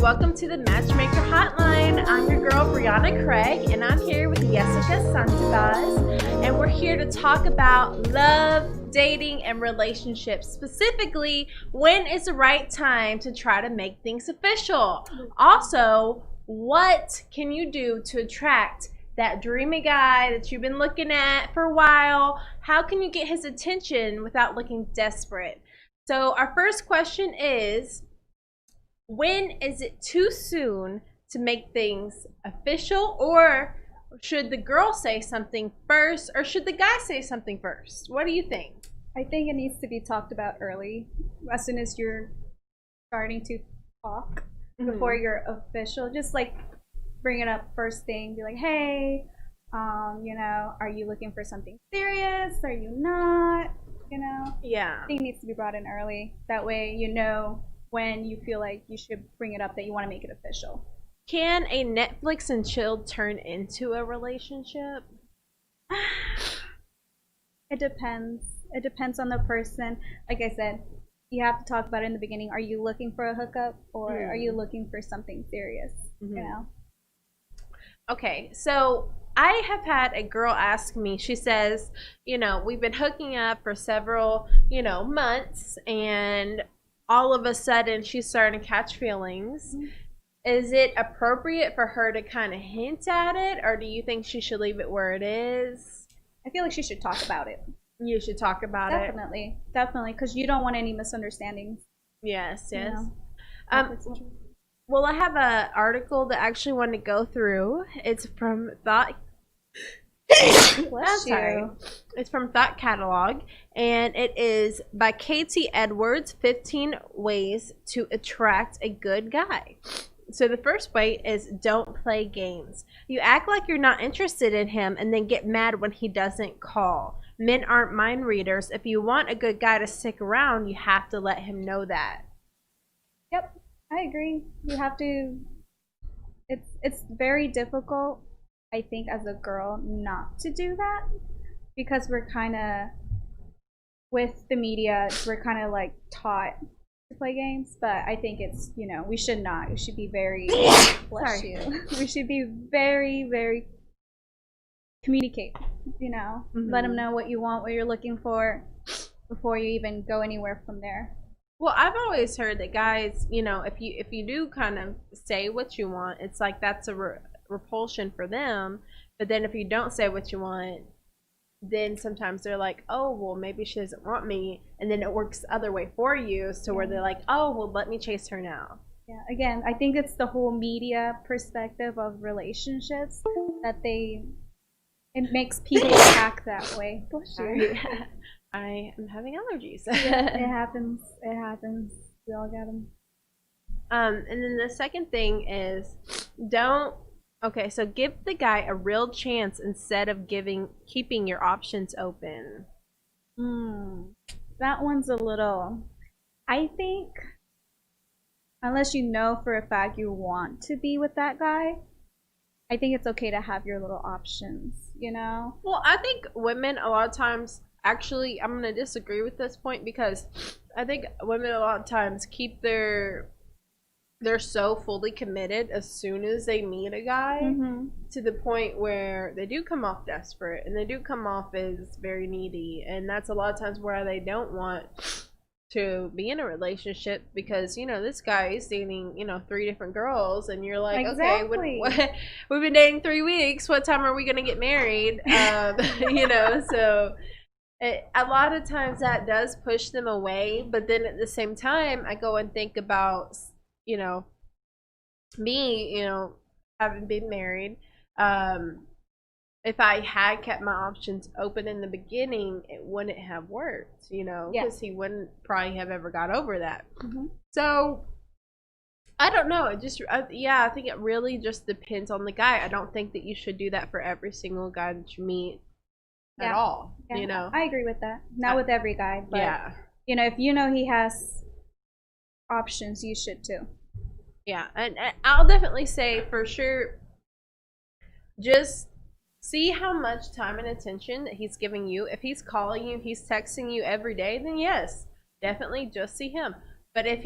welcome to the Matchmaker Hotline. I'm your girl, Brianna Craig, and I'm here with Jessica Santivas, and we're here to talk about love, dating, and relationships. Specifically, when is the right time to try to make things official? Also, what can you do to attract that dreamy guy that you've been looking at for a while? How can you get his attention without looking desperate? So our first question is, when is it too soon to make things official, or should the girl say something first, or should the guy say something first? What do you think? I think it needs to be talked about early, as soon as you're starting to talk, before you're official. Just like bring it up first thing, be like, hey, are you looking for something serious? Are you not? Yeah. I think it needs to be brought in early. That way you know when you feel like you should bring it up, that you want to make it official. Can a Netflix and chill turn into a relationship? It depends. It depends on the person. Like I said, you have to talk about it in the beginning. Are you looking for a hookup, or are you looking for something serious? Okay, so I have had a girl ask me, she says, we've been hooking up for several, months, and all of a sudden she's starting to catch feelings. Is it appropriate for her to kind of hint at it, or do you think she should leave it where it is? I feel like she should talk about it. You should talk about it. Definitely, because you don't want any misunderstandings. Yes. Well, I have an article that I actually want to go through. It's from Thought. Bless you. It's from Thought Catalog, and it is by Katie Edwards, 15 Ways to Attract a Good Guy. So the first way is, don't play games. You act like you're not interested in him and then get mad when he doesn't call. Men aren't mind readers. If you want a good guy to stick around, you have to let him know that. Yep, I agree. You have to. It's very difficult, I think, as a girl not to do that, because we're kind of, with the media, we're kind of like taught to play games, but I think it's, we should not. We should be very, bless you. We should be very, very, communicate, let them know what you want, what you're looking for, before you even go anywhere from there. Well, I've always heard that guys, if you do kind of say what you want, it's like that's a repulsion for them. But then if you don't say what you want, then sometimes they're like, oh, well, maybe she doesn't want me, and then it works the other way for you, so where they're like, oh, well, let me chase her now. Yeah, again, I think it's the whole media perspective of relationships that it makes people act that way. Bless you. I am having allergies. Yeah, it happens. We all get them. And then the second thing is, give the guy a real chance instead of keeping your options open. That one's a little, I think, unless you know for a fact you want to be with that guy, I think it's okay to have your little options, Well, I think women a lot of times, actually, I'm going to disagree with this point, because I think women a lot of times keep they're so fully committed as soon as they meet a guy, to the point where they do come off desperate, and they do come off as very needy, and that's a lot of times where they don't want to be in a relationship, because this guy is dating 3 different girls, and you're like, exactly. Okay, we've been dating 3 weeks, what time are we gonna get married? So a lot of times that does push them away. But then at the same time, I go and think about me, having been married. If I had kept my options open in the beginning, it wouldn't have worked, because he wouldn't probably have ever got over that. So I don't know. I think it really just depends on the guy. I don't think that you should do that for every single guy that you meet at all. I agree with that. Not with every guy, but if he has options, you should too. Yeah, and I'll definitely say for sure, just see how much time and attention that he's giving you. If he's calling you, he's texting you every day, then yes, definitely just see him. But if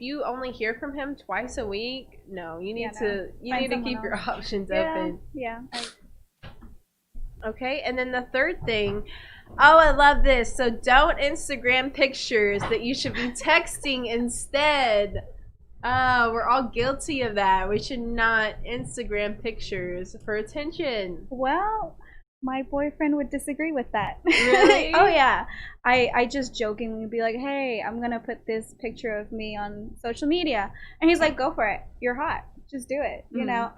you only hear from him twice a week, no, you need to keep your options open. Yeah. Okay, and then the third thing, oh, I love this. So don't Instagram pictures that you should be texting instead. Oh, we're all guilty of that. We should not Instagram pictures for attention. Well, my boyfriend would disagree with that. Really? Oh yeah. I just jokingly be like, hey, I'm gonna put this picture of me on social media, and he's like, go for it. You're hot. Just do it. You know,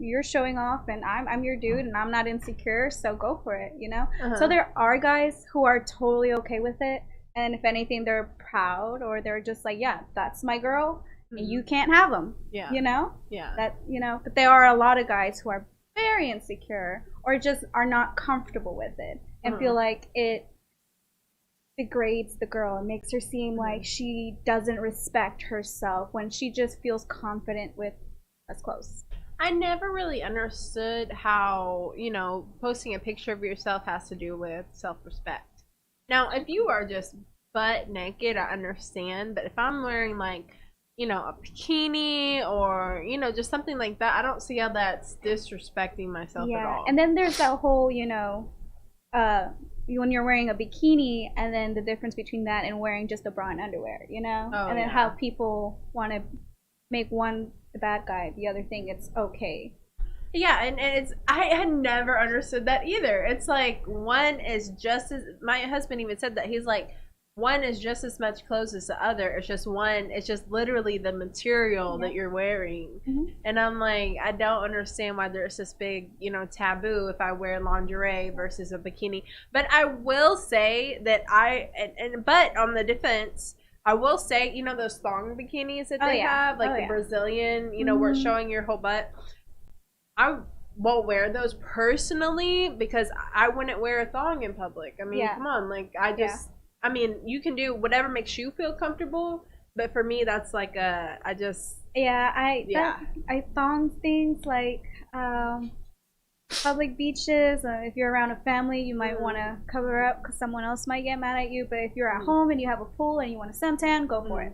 you're showing off, and I'm your dude, and I'm not insecure, so go for it. You know. So there are guys who are totally okay with it, and if anything, they're proud, or they're just like, yeah, that's my girl, and you can't have them. Yeah. You know. Yeah. That but there are a lot of guys who are very insecure or just are not comfortable with it and feel like it degrades the girl and makes her seem like she doesn't respect herself when she just feels confident with us close. I never really understood how, posting a picture of yourself has to do with self-respect. Now, if you are just butt naked, I understand, but if I'm wearing like a bikini or, just something like that, I don't see how that's disrespecting myself at all. And then there's that whole, when you're wearing a bikini and then the difference between that and wearing just a bra and underwear, and then how people want to make one the bad guy, the other thing it's okay. Yeah, and I had never understood that either. It's like one is just as, my husband even said that, he's like, one is just as much clothes as the other. It's just literally the material that you're wearing. And I'm like, I don't understand why there's this big, taboo if I wear lingerie versus a bikini. But I will say that but on the defense, I will say, those thong bikinis that they have, like the Brazilian, where it's showing your whole butt. I won't wear those personally because I wouldn't wear a thong in public. I mean, come on, like I mean, you can do whatever makes you feel comfortable, but for me, that's like I thong things like public beaches. If you're around a family, you might want to cover up because someone else might get mad at you. But if you're at home and you have a pool and you want to suntan, go for it.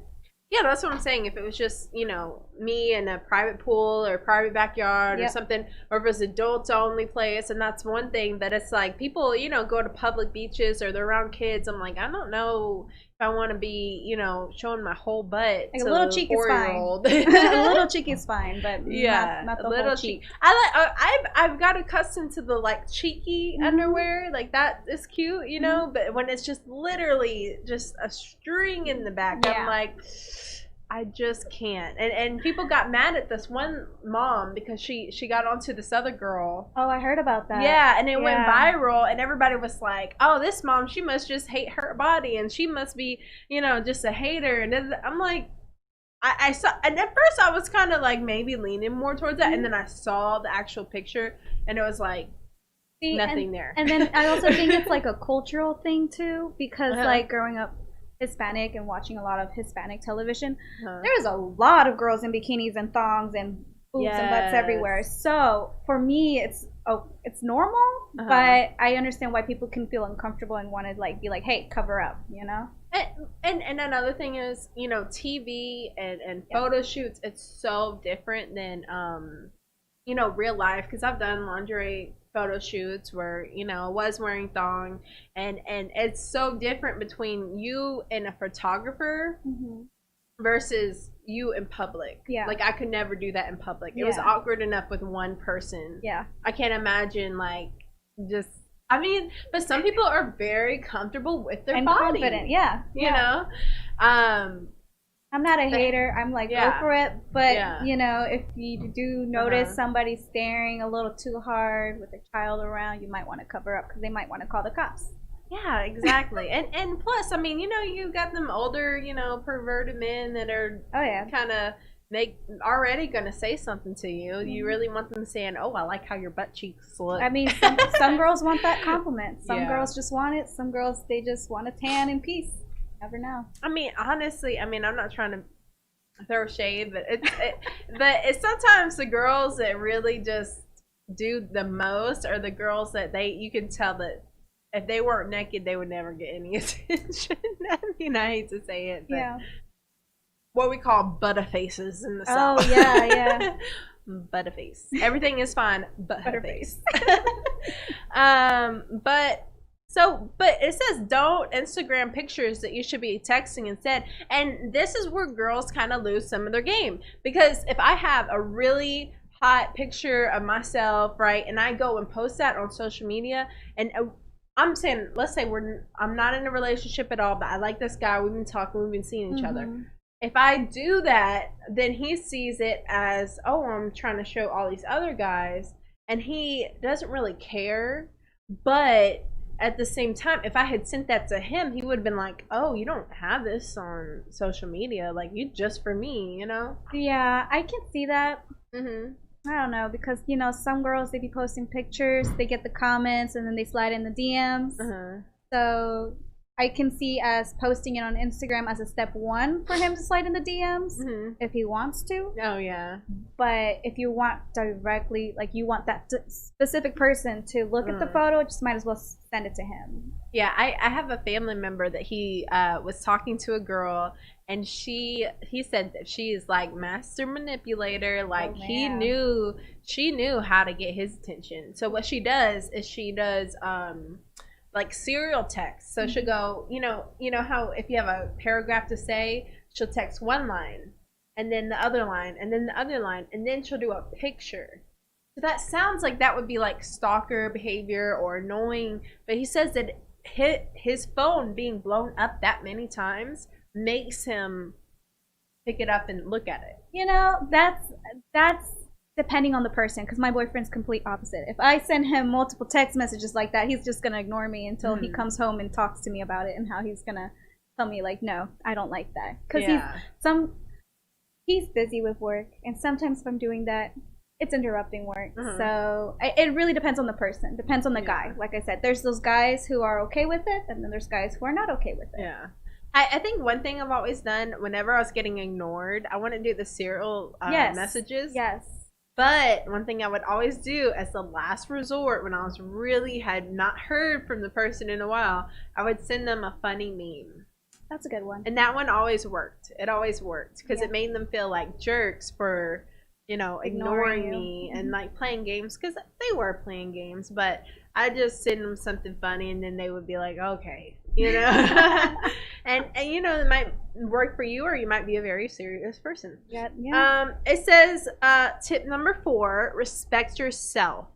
Yeah, that's what I'm saying. If it was just, me in a private pool or private backyard or something, or if it was adults only place, and that's one thing. But it's like people, go to public beaches or they're around kids. I'm like, I don't know if I want to be, showing my whole butt. Like a little cheek is fine. A little cheek is fine, but not the whole cheek. I've got accustomed to the like cheeky underwear, like that is cute, But when it's just literally just a string in the back, I'm like, I just can't. And people got mad at this one mom because she got onto this other girl. Oh, I heard about that. Yeah, and it went viral, and everybody was like, oh, this mom, she must just hate her body, and she must be, just a hater. And then I'm like, I saw, and at first I was kind of like maybe leaning more towards that, and then I saw the actual picture, and it was like, nothing there. And then I also think it's like a cultural thing too, because like growing up Hispanic and watching a lot of Hispanic television, there's a lot of girls in bikinis and thongs and boobs and butts everywhere. So for me, it's normal, but I understand why people can feel uncomfortable and want to like be like, hey, cover up, And another thing is, TV and photo shoots, it's so different than real life, because I've done lingerie photo shoots where I was wearing thong, and it's so different between you and a photographer versus you in public. Like I could never do that in public. It was awkward enough with one person. I can't imagine like just, I mean, but some people are very comfortable with their body. Confident. You know? I'm not a hater. I'm like, go for it. But, if you do notice somebody staring a little too hard with a child around, you might want to cover up because they might want to call the cops. Yeah, exactly. and plus, I mean, you got them older, perverted men that are kind of already going to say something to you. You really want them saying, oh, I like how your butt cheeks look. I mean, some girls want that compliment. Some girls just want it. Some girls, they just want a tan in peace. Never know. I mean, honestly, I'm not trying to throw shade, but it's sometimes the girls that really just do the most are the girls that you can tell that if they weren't naked, they would never get any attention. I mean, I hate to say it, but what we call butterfaces in the Oh, South. yeah, yeah. Butterface. Everything is fine, but her face. Butterface. But it says don't Instagram pictures that you should be texting instead. And this is where girls kind of lose some of their game. Because if I have a really hot picture of myself, right, and I go and post that on social media, and I'm saying, let's say I'm not in a relationship at all, but I like this guy, we've been talking, we've been seeing each other. If I do that, then he sees it as, oh, I'm trying to show all these other guys, and he doesn't really care. But at the same time, if I had sent that to him, he would have been like, oh, you don't have this on social media, like, you just for me, you know? Yeah, I can see that. Mm-hmm. I don't know, because, you know, some girls, they be posting pictures, they get the comments, and then they slide in the DMs. So I can see as posting it on Instagram as a step one for him to slide in the DMs if he wants to. Oh, yeah. But if you want directly, like you want that specific person to look at the photo, just might as well send it to him. Yeah, I have a family member that he was talking to a girl, and he said that she is like master manipulator. Like she knew how to get his attention. So what she does is she does like serial text. So she'll go, you know how if you have a paragraph to say, she'll text one line and then the other line and then the other line, and then she'll do a picture. So that sounds like that would be like stalker behavior or annoying, but he says that his phone being blown up that many times makes him pick it up and look at it. You know, that's depending on the person, because my boyfriend's complete opposite. If I send him multiple text messages like that, he's just gonna ignore me until he comes home and talks to me about it and how he's gonna tell me like, no, I don't like that, because he's busy with work, and sometimes if I'm doing that, it's interrupting work. So it really depends on the person, depends on the guy. Like I said, there's those guys who are okay with it, and then there's guys who are not okay with it. Yeah. I think one thing I've always done whenever I was getting ignored, I want to do the serial messages. Yes. But one thing I would always do as the last resort, when I was really had not heard from the person in a while, I would send them a funny meme. That's a good one. And that one always worked. It always worked because it made them feel like jerks for, you know, ignoring me and like playing games, because they were playing games. But I just send them something funny, and then they would be like, okay, you know. and you know, it might work for you, or you might be a very serious person. It says tip number 4, respect yourself.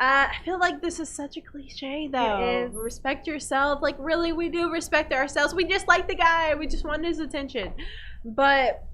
I feel like this is such a cliche, though. It is. Respect yourself. Like, really, we do respect ourselves. We just like the guy. We just want his attention. But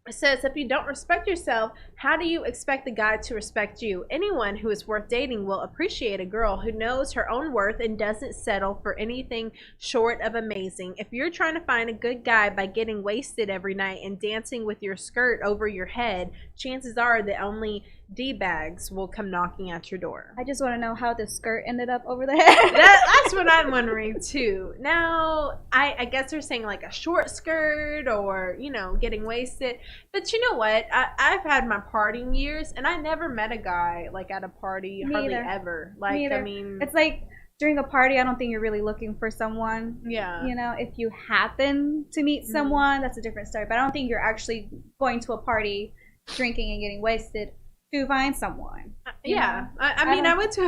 it says, if you don't respect yourself, how do you expect the guy to respect you? Anyone who is worth dating will appreciate a girl who knows her own worth and doesn't settle for anything short of amazing. If you're trying to find a good guy by getting wasted every night and dancing with your skirt over your head, chances are that only D-bags will come knocking at your door. I just want to know how the skirt ended up over the head. That's what I'm wondering too. Now, I guess they're saying like a short skirt, or, you know, getting wasted. But you know what? I've had my partying years, and I never met a guy like at a party, hardly ever. Like, I mean, it's like during a party, I don't think you're really looking for someone. Yeah. You know, if you happen to meet someone, that's a different story. But I don't think you're actually going to a party, drinking and getting wasted to find someone. Yeah. I mean, I went to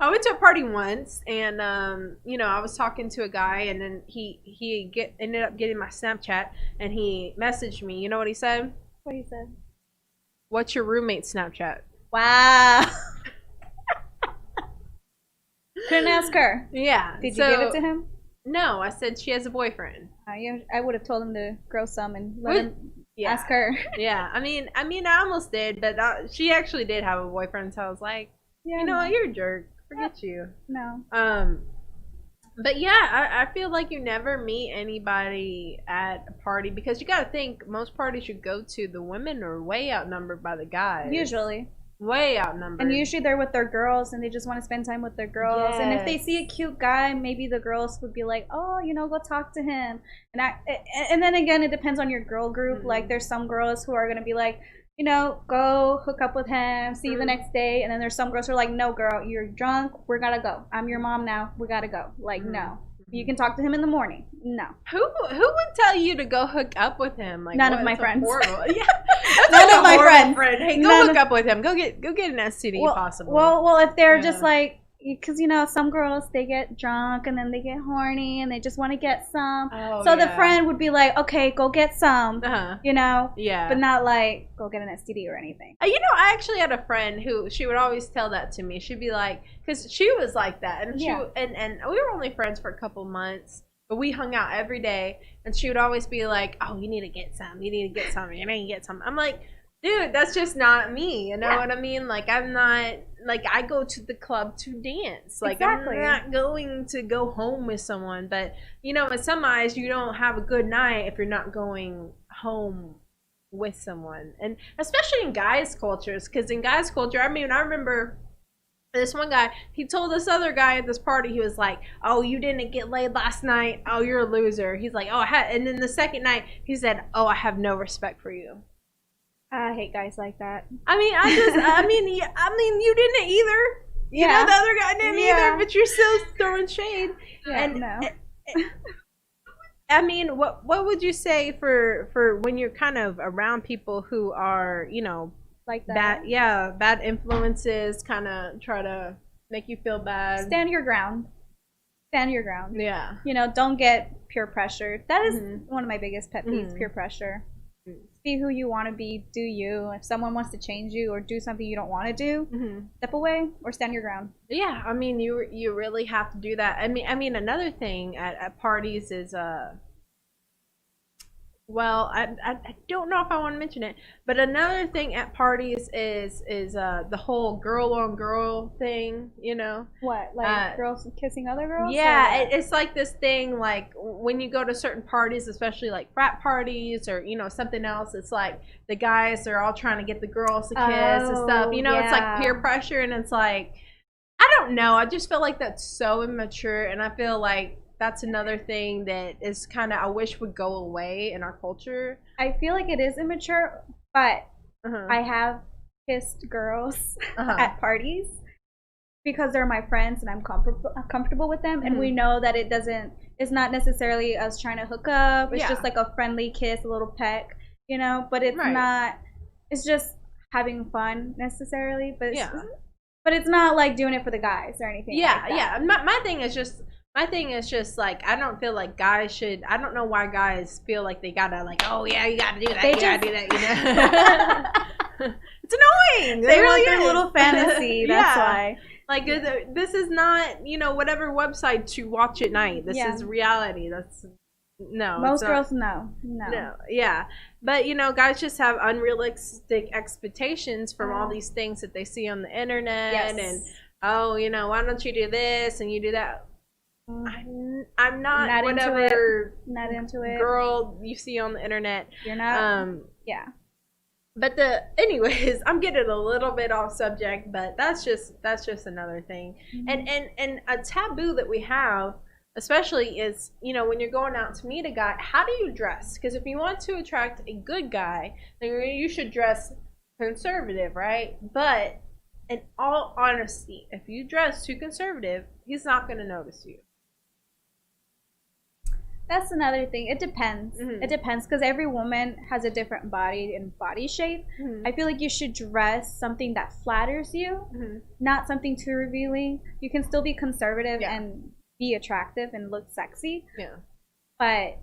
a party once, and you know, I was talking to a guy, and then he ended up getting my Snapchat, and he messaged me. You know what he said? What he said? What's your roommate's Snapchat? Wow. Couldn't ask her. Yeah. Did you give it to him? No, I said she has a boyfriend. I would have told him to grow some and let him ask her. Yeah. I mean, I almost did, but she actually did have a boyfriend, so I was like, you know what, you're a jerk. Forget you. No. But yeah, I feel like you never meet anybody at a party, because you got to think most parties you go to, the women are way outnumbered by the guys. Usually. Way outnumbered. And usually they're with their girls, and they just want to spend time with their girls. Yes. And if they see a cute guy, maybe the girls would be like, oh, you know, go talk to him. And then again, it depends on your girl group. Like, there's some girls who are going to be like, you know, go hook up with him, see you the next day. And then there's some girls who are like, no, girl, you're drunk, we gotta go. I'm your mom now, we gotta go. Like, no. You can talk to him in the morning. No. Who would tell you to go hook up with him? Like, none of my friends. Yeah, none of my friends. Hey, go hook up with him. Go get an STD possibly. Well, if they're just like, because some girls, they get drunk and then they get horny and they just want to get some. So the friend would be like, okay, go get some. Yeah. But not like go get an STD or anything. I actually had a friend who she would always tell that to me. She'd be like, because she was like that, and and we were only friends for a couple months, but we hung out every day, and she would always be like, oh, you need to get some. You need to get some. You need to get some. I'm like, dude, that's just not me. You know what I mean? Like, I'm not, like, I go to the club to dance. Like, exactly. I'm not going to go home with someone. But, in some eyes, you don't have a good night if you're not going home with someone. And especially in guys' cultures. Because in guys' culture, I mean, I remember this one guy, he told this other guy at this party, he was like, oh, you didn't get laid last night. Oh, you're a loser. He's like, oh, and then the second night, he said, oh, I have no respect for you. I hate guys like that. I mean, you didn't either. You know, the other guy didn't either, but you're still throwing shade. Yeah, and no. I mean, what would you say for when you're kind of around people who are, like that? Bad influences, kind of try to make you feel bad. Stand your ground. Stand your ground. Yeah. Don't get peer pressure. That is one of my biggest pet peeves, peer pressure. Be who you want to be, do you. If someone wants to change you or do something you don't want to do, step away or stand your ground. Yeah, I mean, you really have to do that. I mean, another thing at parties is well, I don't know if I want to mention it, but another thing at parties is the whole girl on girl thing, What, like girls kissing other girls? Yeah, it's like this thing, like when you go to certain parties, especially like frat parties or something else, it's like the guys are all trying to get the girls to kiss and stuff. It's like peer pressure, and it's like, I don't know, I just feel like that's so immature, and I feel like that's another thing that is kind of, I wish would go away in our culture. I feel like it is immature, but I have kissed girls at parties because they're my friends and I'm comfortable with them, and we know that it's not necessarily us trying to hook up. It's just like a friendly kiss, a little peck, but it's not, it's just having fun necessarily, but it's not like doing it for the guys or anything like that. My thing is just like, I don't feel like guys should, I don't know why guys feel like they gotta, like, oh yeah, you gotta do that, you gotta do that, It's annoying. They really want their little fantasy, that's why. Like, this is not, whatever website you watch at night. This is reality. That's, no. Most girls, no. Yeah. But, guys just have unrealistic expectations from all these things that they see on the internet. And, oh, why don't you do this and you do that? I'm not whatever not into it girl you see on the internet. You're not. But anyways, I'm getting a little bit off subject, but that's just another thing. And a taboo that we have, especially, is when you're going out to meet a guy, how do you dress? Because if you want to attract a good guy, then you should dress conservative, right? But in all honesty, if you dress too conservative, he's not going to notice you. That's another thing. It depends. It depends, because every woman has a different body and body shape. I feel like you should dress something that flatters you, not something too revealing. You can still be conservative and be attractive and look sexy. Yeah. But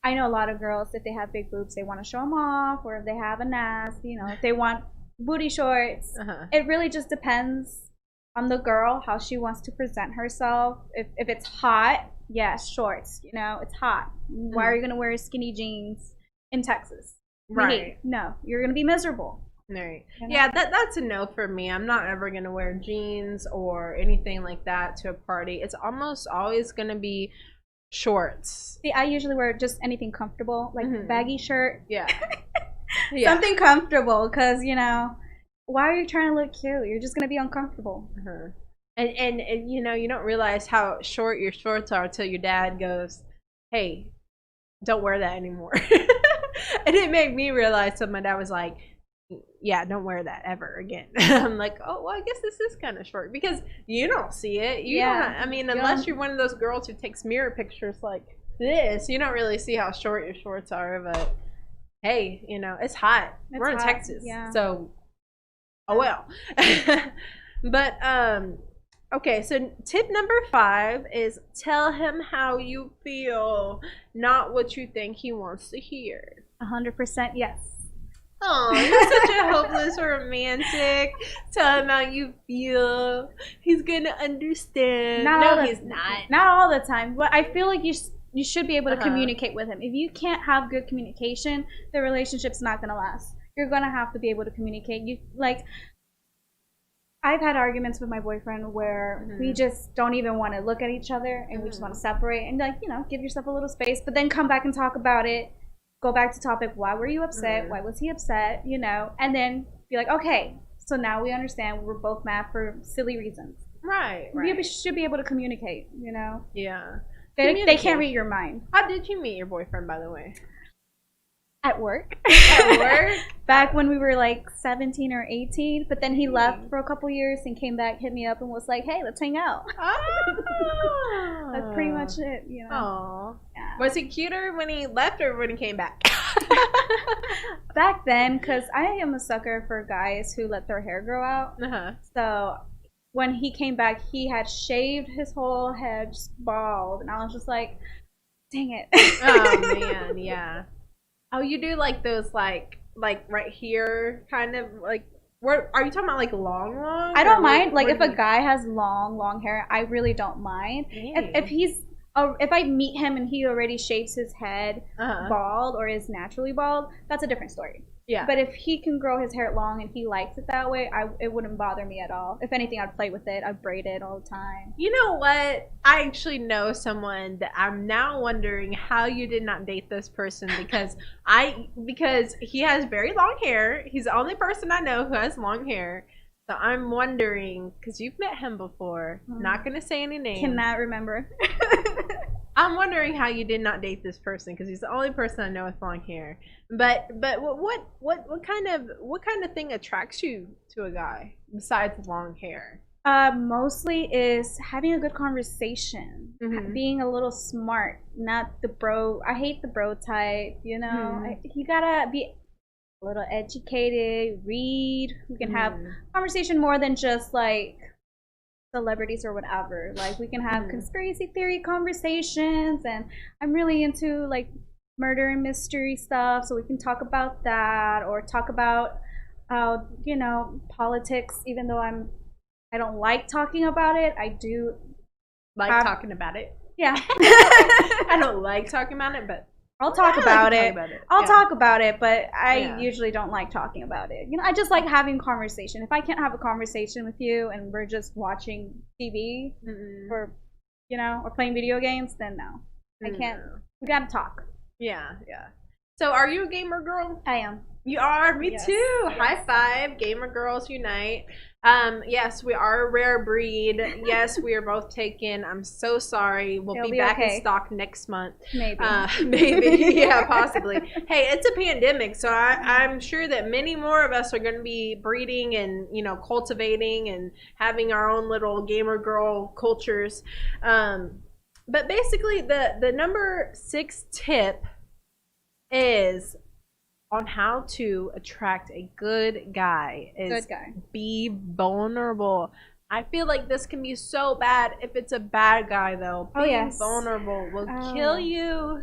I know a lot of girls, if they have big boobs, they want to show them off, or if they have an ass, if they want booty shorts. It really just depends on the girl, how she wants to present herself. If it's hot, shorts, it's hot. Why are you gonna wear skinny jeans in Texas? Right. No, you're gonna be miserable. Right. Yeah, that's a no for me. I'm not ever gonna wear jeans or anything like that to a party. It's almost always gonna be shorts. See, I usually wear just anything comfortable, like a baggy shirt. Yeah. Something comfortable, because why are you trying to look cute? You're just gonna be uncomfortable. And you don't realize how short your shorts are until your dad goes, hey, don't wear that anymore. And it made me realize, so my dad was like, yeah, don't wear that ever again. I'm like, oh, well, I guess this is kind of short because you don't see it. You don't, I mean, unless you're one of those girls who takes mirror pictures like this, you don't really see how short your shorts are. But hey, you know, it's hot. We're in Texas, so oh well. But okay, so tip number 5 is tell him how you feel, not what you think he wants to hear. 100% yes. Oh, you're such a hopeless romantic. Tell him how you feel. He's gonna understand. He's not. Not all the time, but I feel like you should be able to communicate with him. If you can't have good communication, the relationship's not gonna last. You're gonna have to be able to communicate. I've had arguments with my boyfriend where we just don't even want to look at each other and we just want to separate and give yourself a little space, but then come back and talk about it. Go back to topic, why were you upset? Why was he upset? And then be like, okay, so now we understand we're both mad for silly reasons. Right. You should be able to communicate, Yeah. They can't read your mind. How did you meet your boyfriend, by the way? At work. At work? Back when we were like 17 or 18, but then he left for a couple years and came back, hit me up and was like, hey, let's hang out. Oh. That's pretty much it, Aww. Yeah. Was he cuter when he left or when he came back? Back then, because I am a sucker for guys who let their hair grow out. So when he came back, he had shaved his whole head, just bald, and I was just like, dang it. Oh, man, yeah. Oh, you do like those like right here kind of like, where are you talking about, like long? I don't mind. Like if a guy has long hair, I really don't mind. If I meet him and he already shaves his head bald or is naturally bald, that's a different story. Yeah. But if he can grow his hair long and he likes it that way, it wouldn't bother me at all. If anything, I'd play with it. I'd braid it all the time. You know what? I actually know someone that I'm now wondering how you did not date this person because he has very long hair. He's the only person I know who has long hair. So I'm wondering, because you've met him before, not going to say any names. Cannot remember. I'm wondering how you did not date this person because he's the only person I know with long hair. But what kind of thing attracts you to a guy besides long hair? Mostly is having a good conversation, being a little smart, not the bro. I hate the bro type. You gotta be a little educated, read. We can have conversation more than just like celebrities or whatever. Like we can have conspiracy theory conversations, and I'm really into like murder and mystery stuff, so we can talk about that or talk about politics. Even though I don't like talking about it, I do like talking about it. Yeah. I don't like talking about it, but I'll talk about it. I'll talk about it, but I usually don't like talking about it. I just like having conversation. If I can't have a conversation with you and we're just watching TV or or playing video games, then no. I can't. We gotta talk. Yeah. So are you a gamer girl? I am. You are? Me too. Yes. High five. Gamer girls unite. Yes, we are a rare breed. Yes, we are both taken. I'm so sorry. We'll be back in stock next month. Maybe. Maybe. Yeah, possibly. Hey, it's a pandemic, so I'm sure that many more of us are going to be breeding and, cultivating and having our own little gamer girl cultures. But basically, the number 6 tip is on how to attract a good guy is be vulnerable. I feel like this can be so bad if it's a bad guy, though. Being vulnerable will kill you.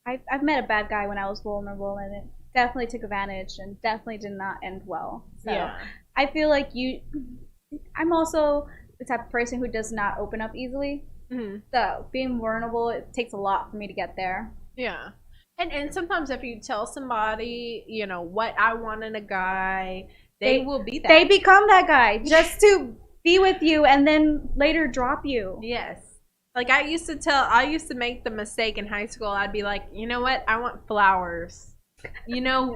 I've met a bad guy when I was vulnerable, and it definitely took advantage and definitely did not end well. So I feel like I'm also the type of person who does not open up easily. So being vulnerable, it takes a lot for me to get there. Yeah. And sometimes if you tell somebody, what I want in a guy, they will be that. They become that guy just to be with you and then later drop you. Yes. Like I used to make the mistake in high school. I'd be like, you know what? I want flowers. You know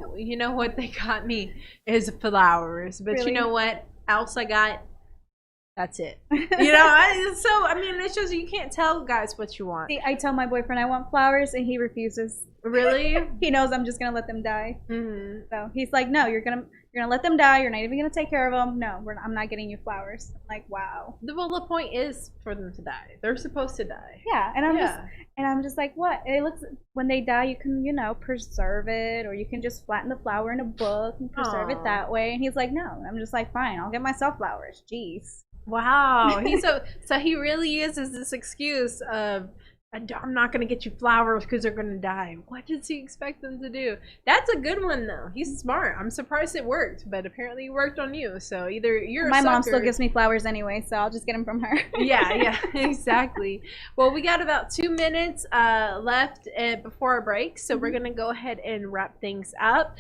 what they got me is flowers. But you know what else I got? That's it. It's just you can't tell guys what you want. See, I tell my boyfriend I want flowers and he refuses. Really? He knows I'm just gonna let them die. Mm-hmm. So he's like, no, you're gonna let them die. You're not even gonna take care of them. No, I'm not getting you flowers. I'm like, wow. Well, the point is for them to die. They're supposed to die. Yeah, and I'm just like, what? It looks when they die, you can preserve it, or you can just flatten the flower in a book and preserve it that way. And he's like, no. I'm just like, fine, I'll get myself flowers. Jeez. Wow. So he really uses this excuse of, I'm not going to get you flowers because they're going to die. What does he expect them to do? That's a good one, though. He's smart. I'm surprised it worked, but apparently it worked on you. So either you're My a mom sucker. still gives me flowers anyway, so I'll just get them from her. Yeah, exactly. Well, we got about 2 minutes left before our break, so we're going to go ahead and wrap things up.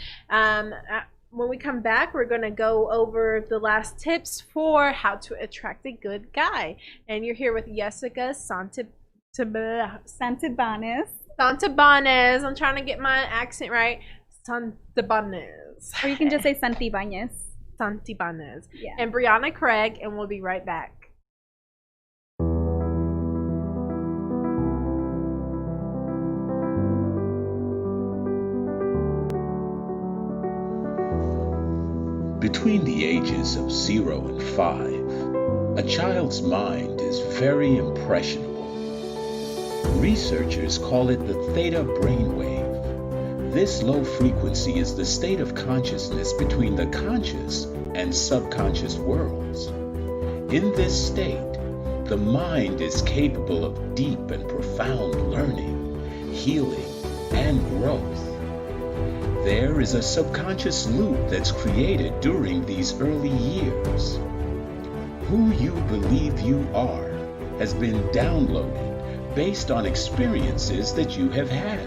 When we come back, we're going to go over the last tips for how to attract a good guy. And you're here with Jessica Santibanez. I'm trying to get my accent right. Santibanez. Or you can just say Santibanez. Santibanez. Yeah. And Brianna Craig, and we'll be right back. Between the ages of 0 and 5, a child's mind is very impressionable. Researchers call it the theta brainwave. This low frequency is the state of consciousness between the conscious and subconscious worlds. In this state, the mind is capable of deep and profound learning, healing, and growth. There is a subconscious loop that's created during these early years. Who you believe you are has been downloaded based on experiences that you have had.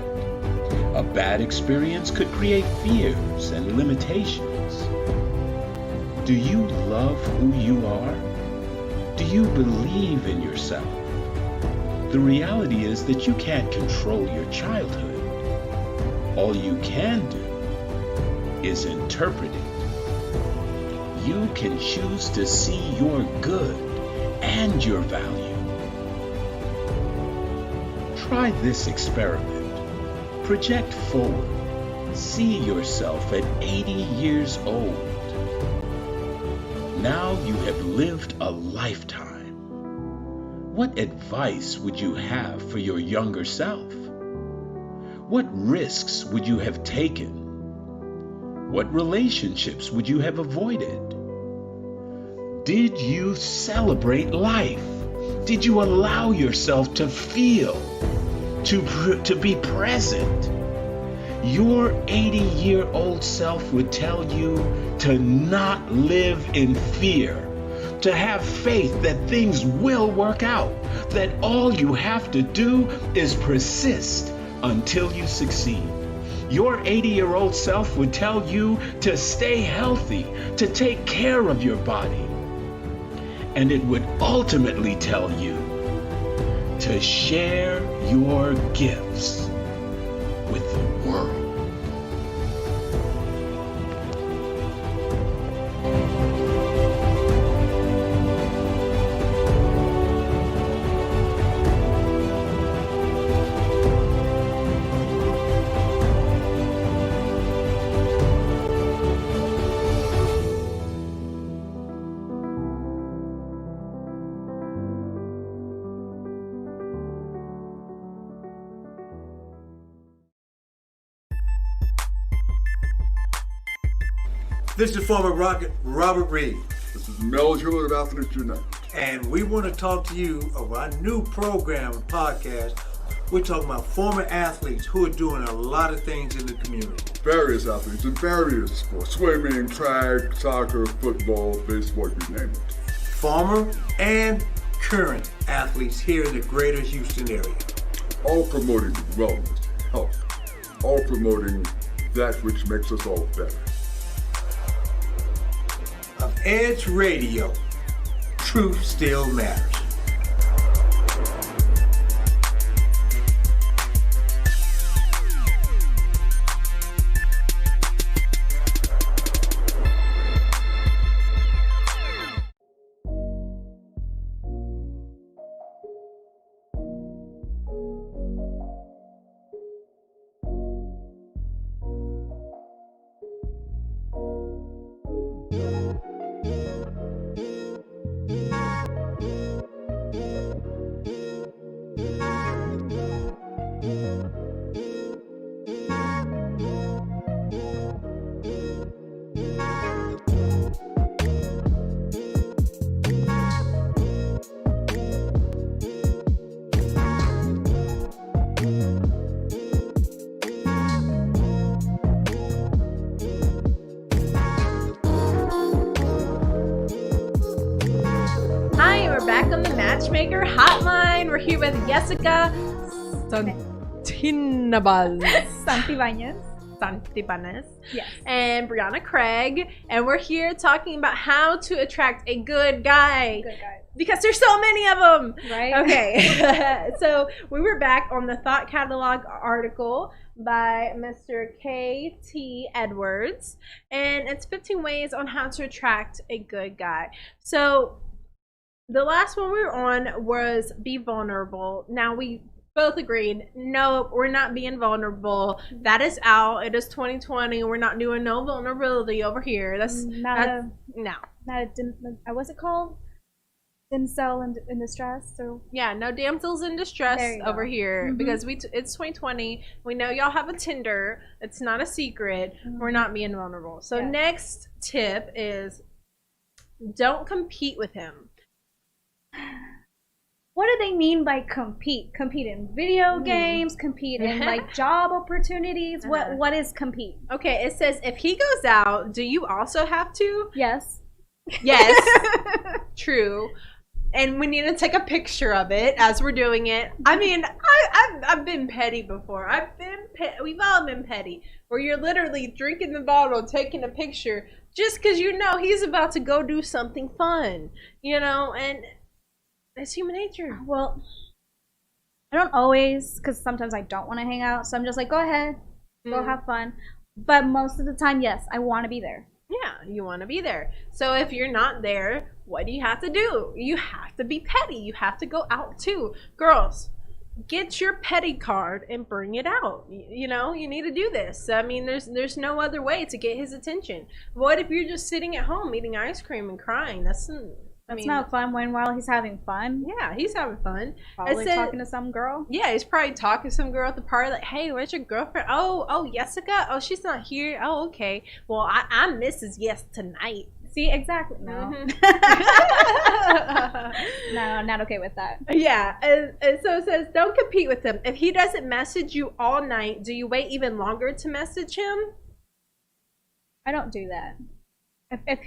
A bad experience could create fears and limitations. Do you love who you are? Do you believe in yourself? The reality is that you can't control your childhood. All you can do is interpret it. You can choose to see your good and your value. Try this experiment. Project forward. See yourself at 80 years old. Now you have lived a lifetime. What advice would you have for your younger self? What risks would you have taken? What relationships would you have avoided? Did you celebrate life? Did you allow yourself to feel, to be present? Your 80-year-old self would tell you to not live in fear, to have faith that things will work out, that all you have to do is persist until you succeed. Your 80-year-old self would tell you to stay healthy, to take care of your body. And it would ultimately tell you to share your gifts with the world. This is former Rocket Robert Reed. This is Mel Jewell of Athletes United. And we want to talk to you about our new program and podcast. We're talking about former athletes who are doing a lot of things in the community. Various athletes in various sports. Swimming, track, soccer, football, baseball, you name it. Former and current athletes here in the greater Houston area. All promoting wellness, health. All promoting that which makes us all better. Of Edge Radio, truth still matters. back on the Matchmaker Hotline. We're here with Jessica Santibáñez. Yes. And Brianna Craig, and we're here talking about how to attract a good guy. Good guy. Because there's so many of them. Right? Okay. So we were back on the Thought Catalog article by Mr. K.T. Edwards, and it's 15 ways on how to attract a good guy. So the last one we were on was be vulnerable. Now we both agreed, no, we're not being vulnerable. That is out. It is 2020. We're not doing no vulnerability over here. That's no. What's it called? Damsel in distress. So yeah, no damsels in distress over here, mm-hmm. because it's 2020. We know y'all have a Tinder. It's not a secret. Mm-hmm. We're not being vulnerable. So next tip is don't compete with him. What do they mean by compete? Compete in video games? Compete in like job opportunities? What is compete? Okay, it says if he goes out, do you also have to? Yes. Yes. True. And we need to take a picture of it as we're doing it. I mean, I've been petty before. We've all been petty, where you're literally drinking the bottle, taking a picture, just because you know he's about to go do something fun, and it's human nature. Well, I don't always, because sometimes I don't want to hang out, so I'm just like, go ahead, go have fun. But most of the time, yes, I want to be there. Yeah, you want to be there. So if you're not there, what do you have to do? You have to be petty. You have to go out too. Girls, get your petty card and bring it out. You need to do this. I mean, there's no other way to get his attention. What if you're just sitting at home eating ice cream and crying? That's not fun while he's having fun. Yeah, he's having fun. Probably talking to some girl. Yeah, he's probably talking to some girl at the party, like, hey, where's your girlfriend? Oh, Jessica? Oh, she's not here? Oh, okay. Well, I'm Mrs. Yes tonight. See, exactly. No. Mm-hmm. No, not okay with that. Yeah, and so it says, don't compete with him. If he doesn't message you all night, do you wait even longer to message him? I don't do that. If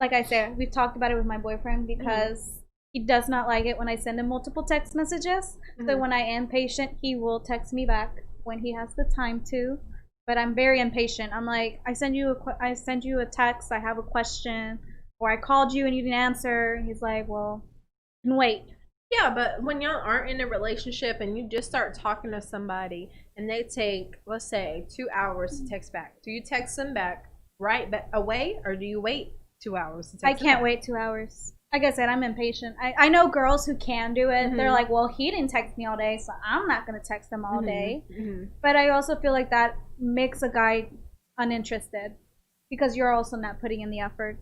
like I said, we've talked about it with my boyfriend, because he does not like it when I send him multiple text messages. So when I am patient, he will text me back when he has the time to. But I'm very impatient. I'm like, I send you a text, I have a question, or I called you and you didn't answer. And he's like, well, you can wait. Yeah, but when y'all aren't in a relationship and you just start talking to somebody and they take, let's say, 2 hours to text back, do you text them back right away, or do you wait 2 hours to text I can't wait 2 hours. Like I said, I'm impatient. I know girls who can do it. They're like, well, he didn't text me all day, so I'm not going to text him all day. But I also feel like that makes a guy uninterested, because you're also not putting in the effort.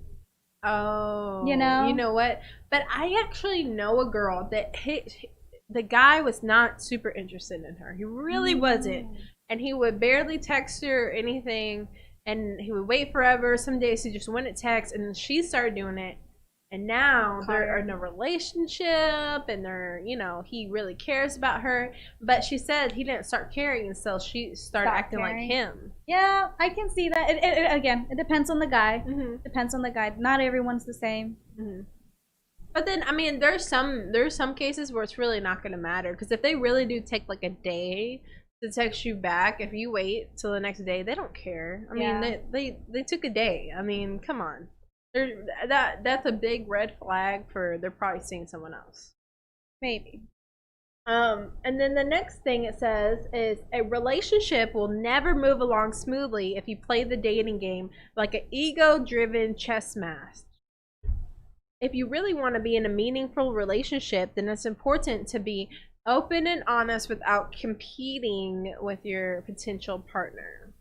Oh. You know what? But I actually know a girl that the guy was not super interested in her. He really wasn't. And he would barely text her or anything. And he would wait forever. Some days he just wouldn't text, and then she started doing it. And now they're in a relationship, and he really cares about her. But she said he didn't start caring until she started acting like him. Yeah, I can see that. It depends on the guy. Depends on the guy. Not everyone's the same. But then, I mean, there's some cases where it's really not going to matter, because if they really do take like a day to text you back, if you wait till the next day, they don't care. I mean, they took a day. I mean, come on. That's a big red flag for they're probably seeing someone else. Maybe. And then the next thing it says is a relationship will never move along smoothly if you play the dating game like an ego-driven chess match. If you really want to be in a meaningful relationship, then it's important to be open and honest without competing with your potential partner.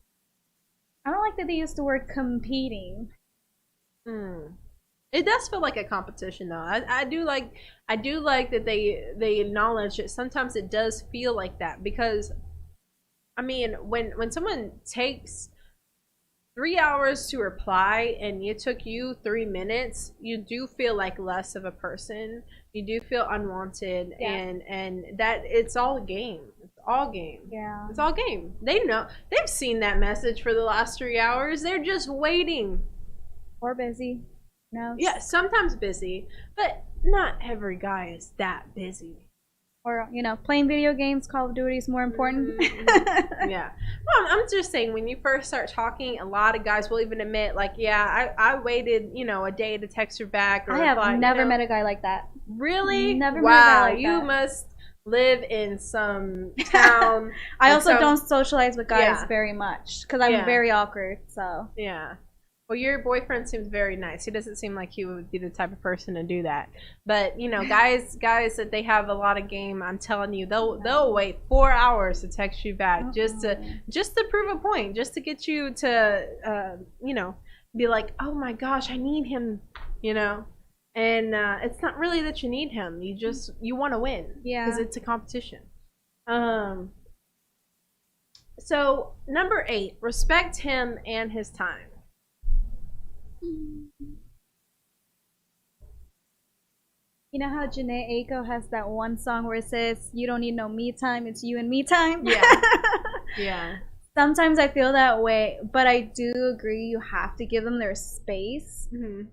I don't like that they use the word competing. It does feel like a competition, though. I do like that they acknowledge that sometimes it does feel like that, because I mean, when someone takes 3 hours to reply and it took you 3 minutes, you do feel like less of a person. You do feel unwanted, and that it's all game. It's all game. Yeah. It's all game. They know. They've seen that message for the last 3 hours. They're just waiting. Or busy. No. Yeah, sometimes busy, but not every guy is that busy. Or, you know, playing video games, Call of Duty is more important. Yeah. Well, I'm just saying, when you first start talking, a lot of guys will even admit, like, yeah, I waited, you know, a day to text her back. Or I have thought, never you know, met a guy like that. Really? Never met a guy like you that. must live in some town. I also don't socialize with guys Yeah. very much because I'm Yeah. very awkward. So Yeah. Well, your boyfriend seems very nice. He doesn't seem like he would be the type of person to do that. But you know, guys that they have a lot of game, I'm telling you, they'll wait 4 hours to text you back just to prove a point, just to get you to you know, be like, oh my gosh, I need him, you know. And it's not really that you need him. You want to win. Yeah. Because it's a competition. So number 8, respect him and his time. you know how Janae Aiko has that one song where it says, "You don't need no me time, it's you and me time." Yeah. Yeah. Sometimes I feel that way, but I do agree you have to give them their space. Mm-hmm.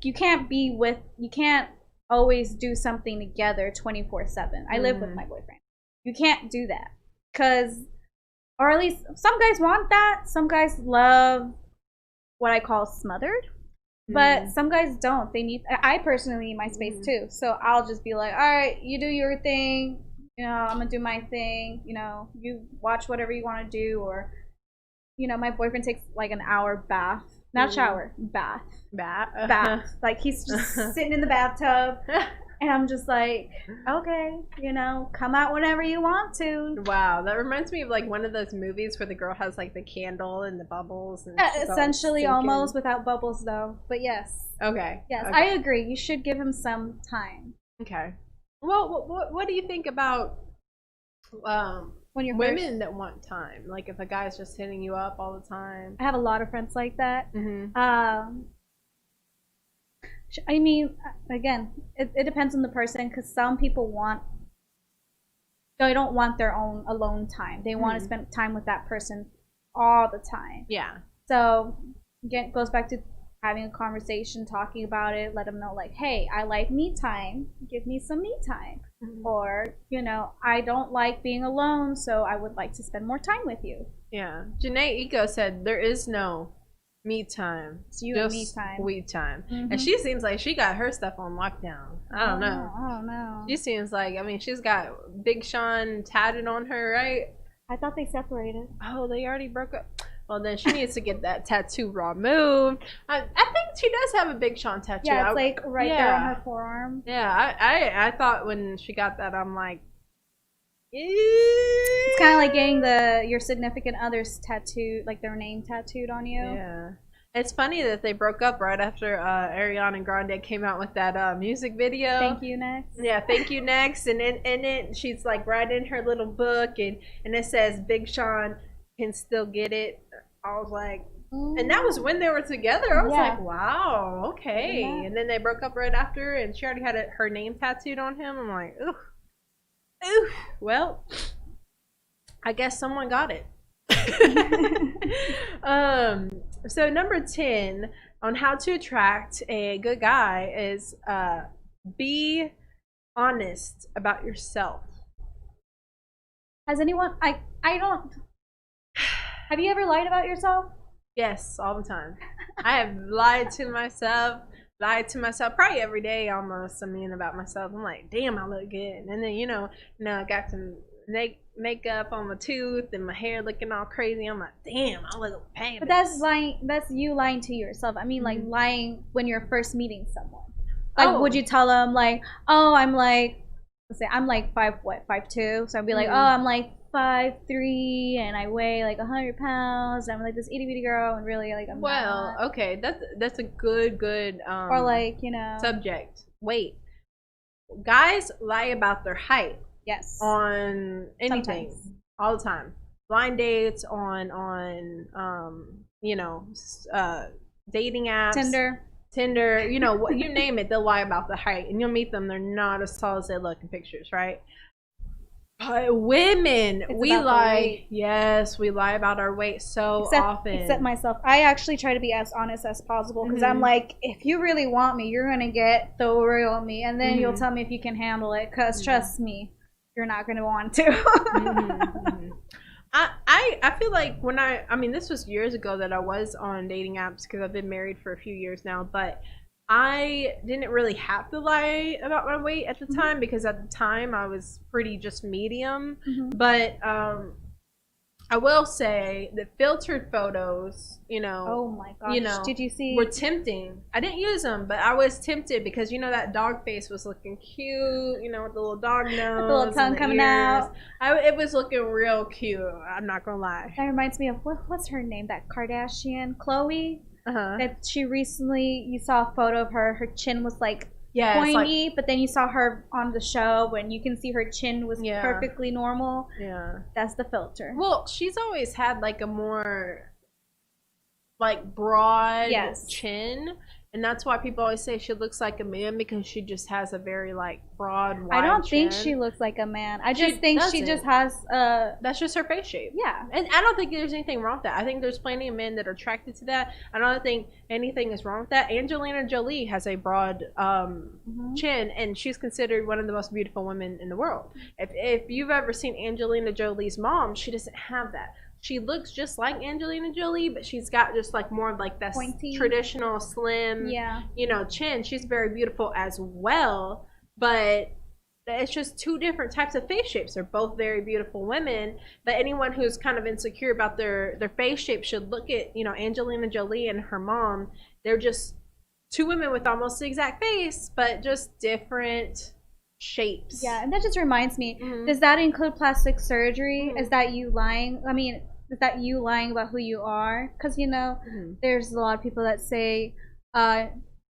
You can't always do something together 24/7. I live with my boyfriend. You can't do that because, or at least some guys want that. Some guys love what I call smothered, but some guys don't. I personally need my space too. So I'll just be like, all right, you do your thing. You know, I'm gonna do my thing. You know, you watch whatever you want to do, or, you know, my boyfriend takes like an hour bath, not shower, bath. Like he's just sitting in the bathtub, and I'm just like, okay, you know, come out whenever you want to. Wow, that reminds me of like one of those movies where the girl has like the candle and the bubbles. And Essentially, almost without bubbles though. But yes. Okay. Yes, okay. I agree. You should give him some time. Okay. Well, what do you think about When you're women that want time? Like if a guy's just hitting you up all the time. I have a lot of friends like that. Mm-hmm. I mean, again, it depends on the person, because some people they don't want their own alone time. They want to spend time with that person all the time. Yeah. So again, it goes back to having a conversation, talking about it, let them know like, hey, I like me time, give me some me time. Or, you know, I don't like being alone, so I would like to spend more time with you. Yeah. Janae Eco said there is no me time. It's you and me time. We time. And she seems like she got her stuff on lockdown. I don't know. I don't know. She seems like, I mean, she's got Big Sean tatted on her, right? I thought they separated. Oh, they already broke up. Well, then she needs to get that tattoo removed. I think she does have a Big Sean tattoo. Yeah, it's like right there on her forearm. Yeah, I thought when she got that, I'm like, it's kind of like getting your significant other's tattoo, like their name tattooed on you. Yeah. It's funny that they broke up right after Ariana Grande came out with that music video. Thank you, next. Yeah, thank you, next. And in it, she's like writing her little book, and it says Big Sean can still get it. I was like, and that was when they were together. I was like, wow, okay. And then they broke up right after, and she already had her name tattooed on him. I'm like, ooh. Well, I guess someone got it. So number 10 on how to attract a good guy is be honest about yourself. Has anyone I don't have you ever lied about yourself? Yes, all the time. I have lied to myself probably every day almost. I mean, about myself. I'm like, damn, I look good. And then you know I got some makeup on my tooth and my hair looking all crazy. I'm like, damn, I look painful. But that's lying. That's you lying to yourself. I mean, like lying when you're first meeting someone. Like, would you tell them like, oh, I'm like, let's say I'm like 5'2", so I'd be like, oh, I'm like 5'3", and I weigh like 100 pounds. And I'm like this itty bitty girl, and really like I'm not. Okay, that's a good or like, you know, subject. Wait, guys lie about their height. Yes. On anything. Sometimes. All the time. Blind dates, on you know, dating apps. Tinder, you know, you name it, they'll lie about the height. And you'll meet them, they're not as tall as they look in pictures, right? Women, It's we about the lie. weight. Yes, we lie about our weight so often. Except myself. I actually try to be as honest as possible because I'm like, if you really want me, you're gonna get the real me, and then you'll tell me if you can handle it. Because trust me, you're not gonna want to. I feel like when I mean, this was years ago that I was on dating apps because I've been married for a few years now, but I didn't really have to lie about my weight at the time because at the time I was pretty just medium. But I will say that filtered photos, Oh my gosh! Did you see? were tempting. I didn't use them, but I was tempted because that dog face was looking cute, with the little dog nose, the little tongue and the coming ears. out. It was looking real cute. I'm not gonna lie. That reminds me of what's her name? That Kardashian, Chloe. Uh-huh. That she recently, you saw a photo of her. Her chin was like pointy, but then you saw her on the show when you can see her chin was Yeah. perfectly normal. Yeah. That's the filter. Well, she's always had like a more like broad chin, and that's why people always say she looks like a man because she just has a very like broad, wide I don't chin. think she looks like a man. I She just think she doesn't. just has That's just her face shape. yeah. And I don't think there's anything wrong with that. I think there's plenty of men that are attracted to that. I don't think anything is wrong with that. Angelina Jolie has a broad chin, and she's considered one of the most beautiful women in the world. If you've ever seen Angelina Jolie's mom, she doesn't have that. She looks just like Angelina Jolie, but she's got just like more of like that Pointy. traditional slim, chin. She's very beautiful as well, but it's just two different types of face shapes. They're both very beautiful women, but anyone who's kind of insecure about their face shape should look at, Angelina Jolie and her mom. They're just two women with almost the exact face, but just different shapes. Yeah, and that just reminds me, does that include plastic surgery? Is that you lying? I mean, is that you lying about who you are? Because, there's a lot of people that say,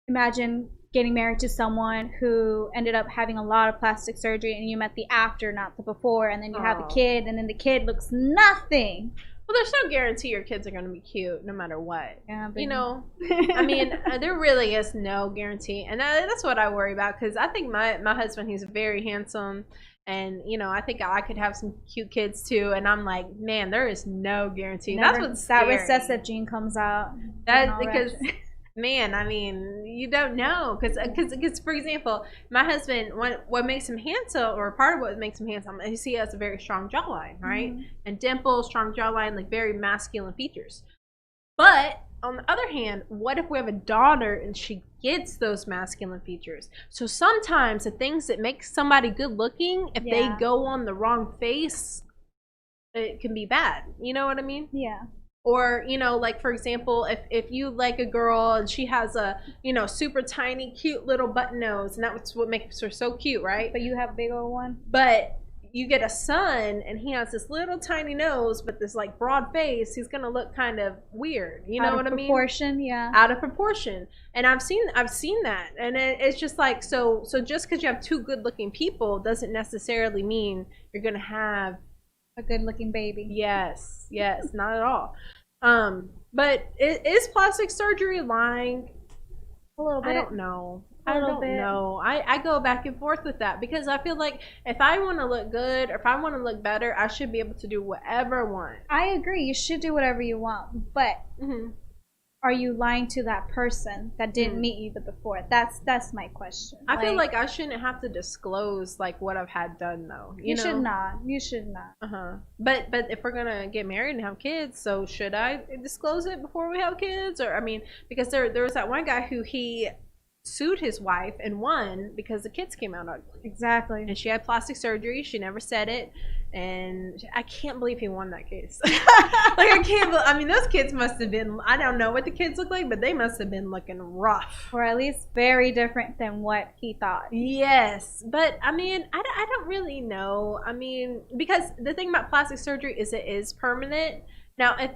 imagine getting married to someone who ended up having a lot of plastic surgery and you met the after, not the before, and then you have a kid, and then the kid looks nothing. Well, there's no guarantee your kids are going to be cute no matter what. Yeah, but I mean, there really is no guarantee. And that's what I worry about because I think my husband, he's very handsome. And, I think I could have some cute kids too. And I'm like, man, there is no guarantee. That's what's scary. That recessive gene comes out. That's because... Man, I mean, you don't know because for example, my husband, what makes him handsome, or part of what makes him handsome, is he has a very strong jawline, right? And dimples, strong jawline, like very masculine features. But on the other hand, what if we have a daughter and she gets those masculine features? So sometimes the things that make somebody good looking, if they go on the wrong face, it can be bad. You know what I mean? Yeah. Or, like, for example, if you like a girl and she has a, super tiny, cute little button nose, and that's what makes her so cute, right? But you have a big old one. But you get a son and he has this little tiny nose but this, like, broad face, he's going to look kind of weird. You know what I mean? Out of proportion, yeah. Out of proportion. And I've seen that. And it's just like, so just because you have two good-looking people doesn't necessarily mean you're going to have a good-looking baby. Yes, not at all. But is plastic surgery lying? A little bit. I don't know. I go back and forth with that because I feel like if I want to look good or if I want to look better, I should be able to do whatever I want. I agree. You should do whatever you want, but are you lying to that person that didn't meet you before? That's my question. I feel like I shouldn't have to disclose like what I've had done though. You know? Should not. You should not. But if we're gonna get married and have kids, so should I disclose it before we have kids? Or I mean, because there was that one guy who he sued his wife and won because the kids came out ugly. Exactly. And she had plastic surgery. She never said it. And I can't believe he won that case. I mean, those kids must have been, I don't know what the kids look like, but they must have been looking rough. Or at least very different than what he thought. Yes. But, I mean, I don't really know. I mean, because the thing about plastic surgery is it is permanent. Now, if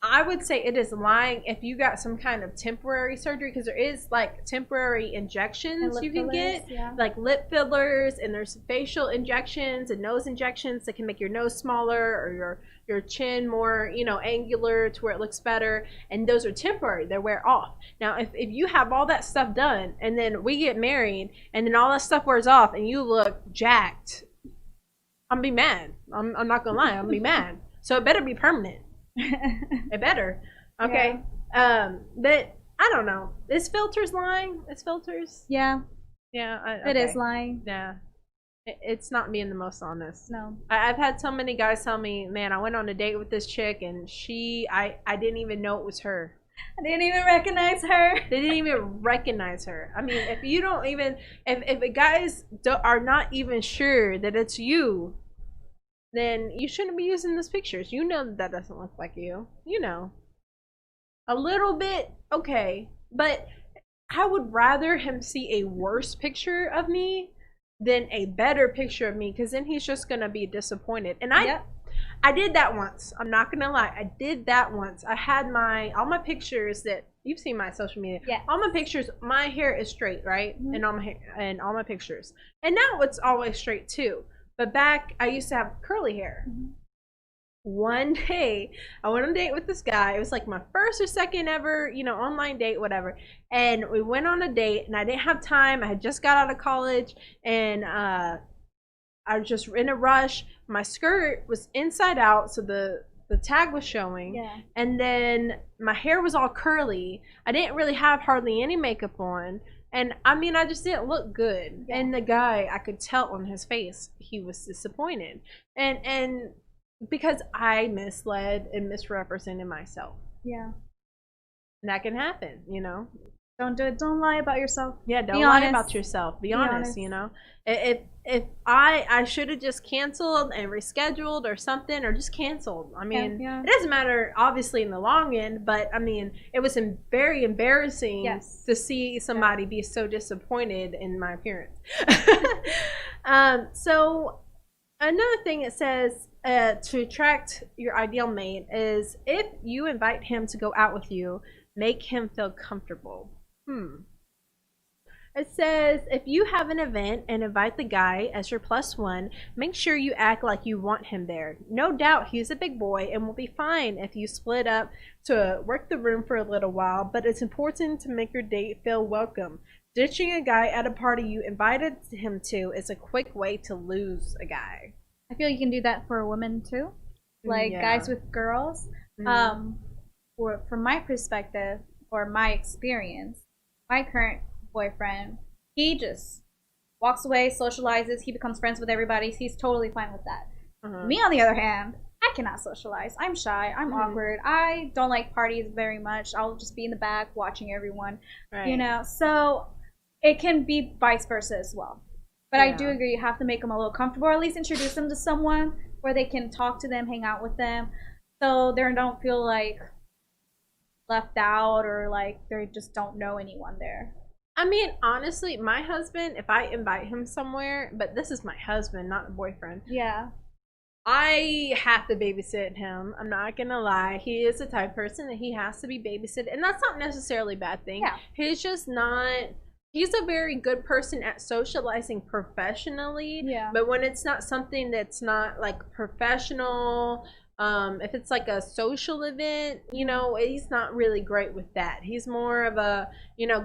I would say it is lying if you got some kind of temporary surgery, because there is like temporary injections you can get, like lip fillers, and there's facial injections and nose injections that can make your nose smaller or your chin more, angular to where it looks better. And those are temporary, they wear off. Now, if you have all that stuff done and then we get married and then all that stuff wears off and you look jacked, I'm be mad. I'm not gonna lie, I'm be mad. So it better be permanent. It better. Okay. Yeah. But I don't know. Is filters lying? Is filters? Yeah. Yeah. It is lying. Yeah. It's not being the most honest. No. I've had so many guys tell me, man, I went on a date with this chick and I didn't even know it was her. I didn't even recognize her. They didn't even recognize her. I mean, if you don't even, if guys are not even sure that it's you, then you shouldn't be using those pictures. You know that doesn't look like you. You know. A little bit, okay. But I would rather him see a worse picture of me than a better picture of me, because then he's just going to be disappointed. And I did that once. I'm not going to lie. I did that once. I had all my pictures that you've seen my social media. Yeah. All my pictures, my hair is straight, right? Mm-hmm. And all my pictures. And now it's always straight too. But back, I used to have curly hair. Mm-hmm. One day, I went on a date with this guy. It was like my first or second ever, online date, whatever. And we went on a date, and I didn't have time. I had just got out of college, and I was just in a rush. My skirt was inside out, so the tag was showing. Yeah. And then my hair was all curly. I didn't really have hardly any makeup on. And I mean, I just didn't look good. Yeah. And the guy, I could tell on his face, he was disappointed. And because I misled and misrepresented myself. Yeah. And that can happen, Don't do it. Don't lie about yourself. Yeah, don't lie about yourself. Be honest. If I should have just canceled and rescheduled or something, or just canceled. I mean, It doesn't matter, obviously, in the long end, but I mean, it was very embarrassing to see somebody be so disappointed in my appearance. So another thing it says to attract your ideal mate is if you invite him to go out with you, make him feel comfortable. It says if you have an event and invite the guy as your +1, make sure you act like you want him there. No doubt he's a big boy and will be fine if you split up to work the room for a little while, but it's important to make your date feel welcome. Ditching a guy at a party you invited him to is a quick way to lose a guy. I feel you can do that for women too, like guys with girls. From my perspective or my experience, my current boyfriend, he just walks away, socializes, he becomes friends with everybody. He's totally fine with that. Me, on the other hand, I cannot socialize. I'm shy. I'm awkward. I don't like parties very much. I'll just be in the back watching everyone, So it can be vice versa as well. But I do agree, you have to make them a little comfortable, or at least introduce them to someone where they can talk to them, hang out with them, so they don't feel like left out or like they just don't know anyone there. I mean, honestly, my husband, if I invite him somewhere, but this is my husband, not a boyfriend. Yeah. I have to babysit him. I'm not gonna lie. He is the type of person that he has to be babysitted, and that's not necessarily a bad thing. Yeah. He's a very good person at socializing professionally. Yeah. But when it's not something that's not like professional, if it's like a social event, he's not really great with that. He's more of a,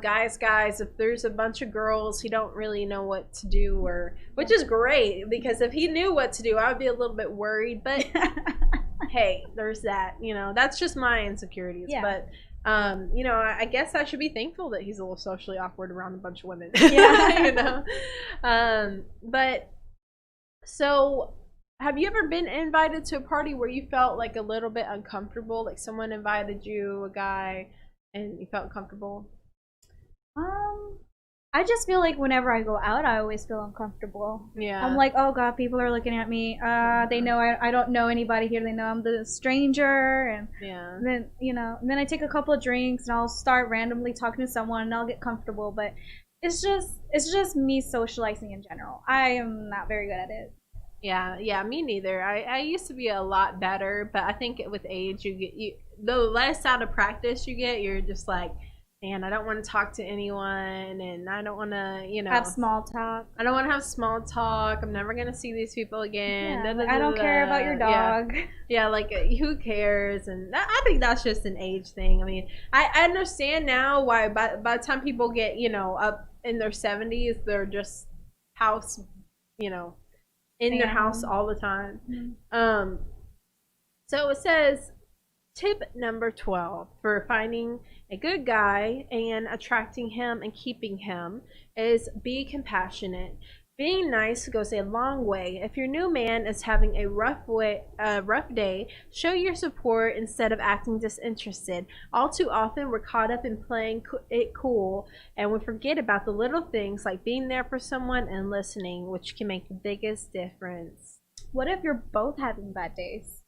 guys, if there's a bunch of girls, he don't really know what to do, which is great, because if he knew what to do, I would be a little bit worried, but hey, there's that, that's just my insecurities. Yeah. But I guess I should be thankful that he's a little socially awkward around a bunch of women. Yeah. But so have you ever been invited to a party where you felt like a little bit uncomfortable? Like someone invited you, a guy, and you felt comfortable? I just feel like whenever I go out, I always feel uncomfortable. Yeah. I'm like, oh God, people are looking at me. They know I don't know anybody here. They know I'm the stranger. And then, and then I take a couple of drinks and I'll start randomly talking to someone and I'll get comfortable. But it's just me socializing in general. I am not very good at it. Yeah, me neither. I used to be a lot better, but I think with age, the less out of practice you get, you're just like, man, I don't want to talk to anyone, and I don't want to, have small talk. I don't want to have small talk. I'm never going to see these people again. Yeah, I don't care about your dog. Yeah, like, who cares? And I think that's just an age thing. I mean, I understand now why by the time people get, up in their 70s, they're just house, in their house all the time. Mm-hmm. So it says tip number 12 for finding a good guy and attracting him and keeping him is be compassionate. Being nice goes a long way. If your new man is having a rough day, show your support instead of acting disinterested. All too often, we're caught up in playing it cool, and we forget about the little things like being there for someone and listening, which can make the biggest difference. What if you're both having bad days?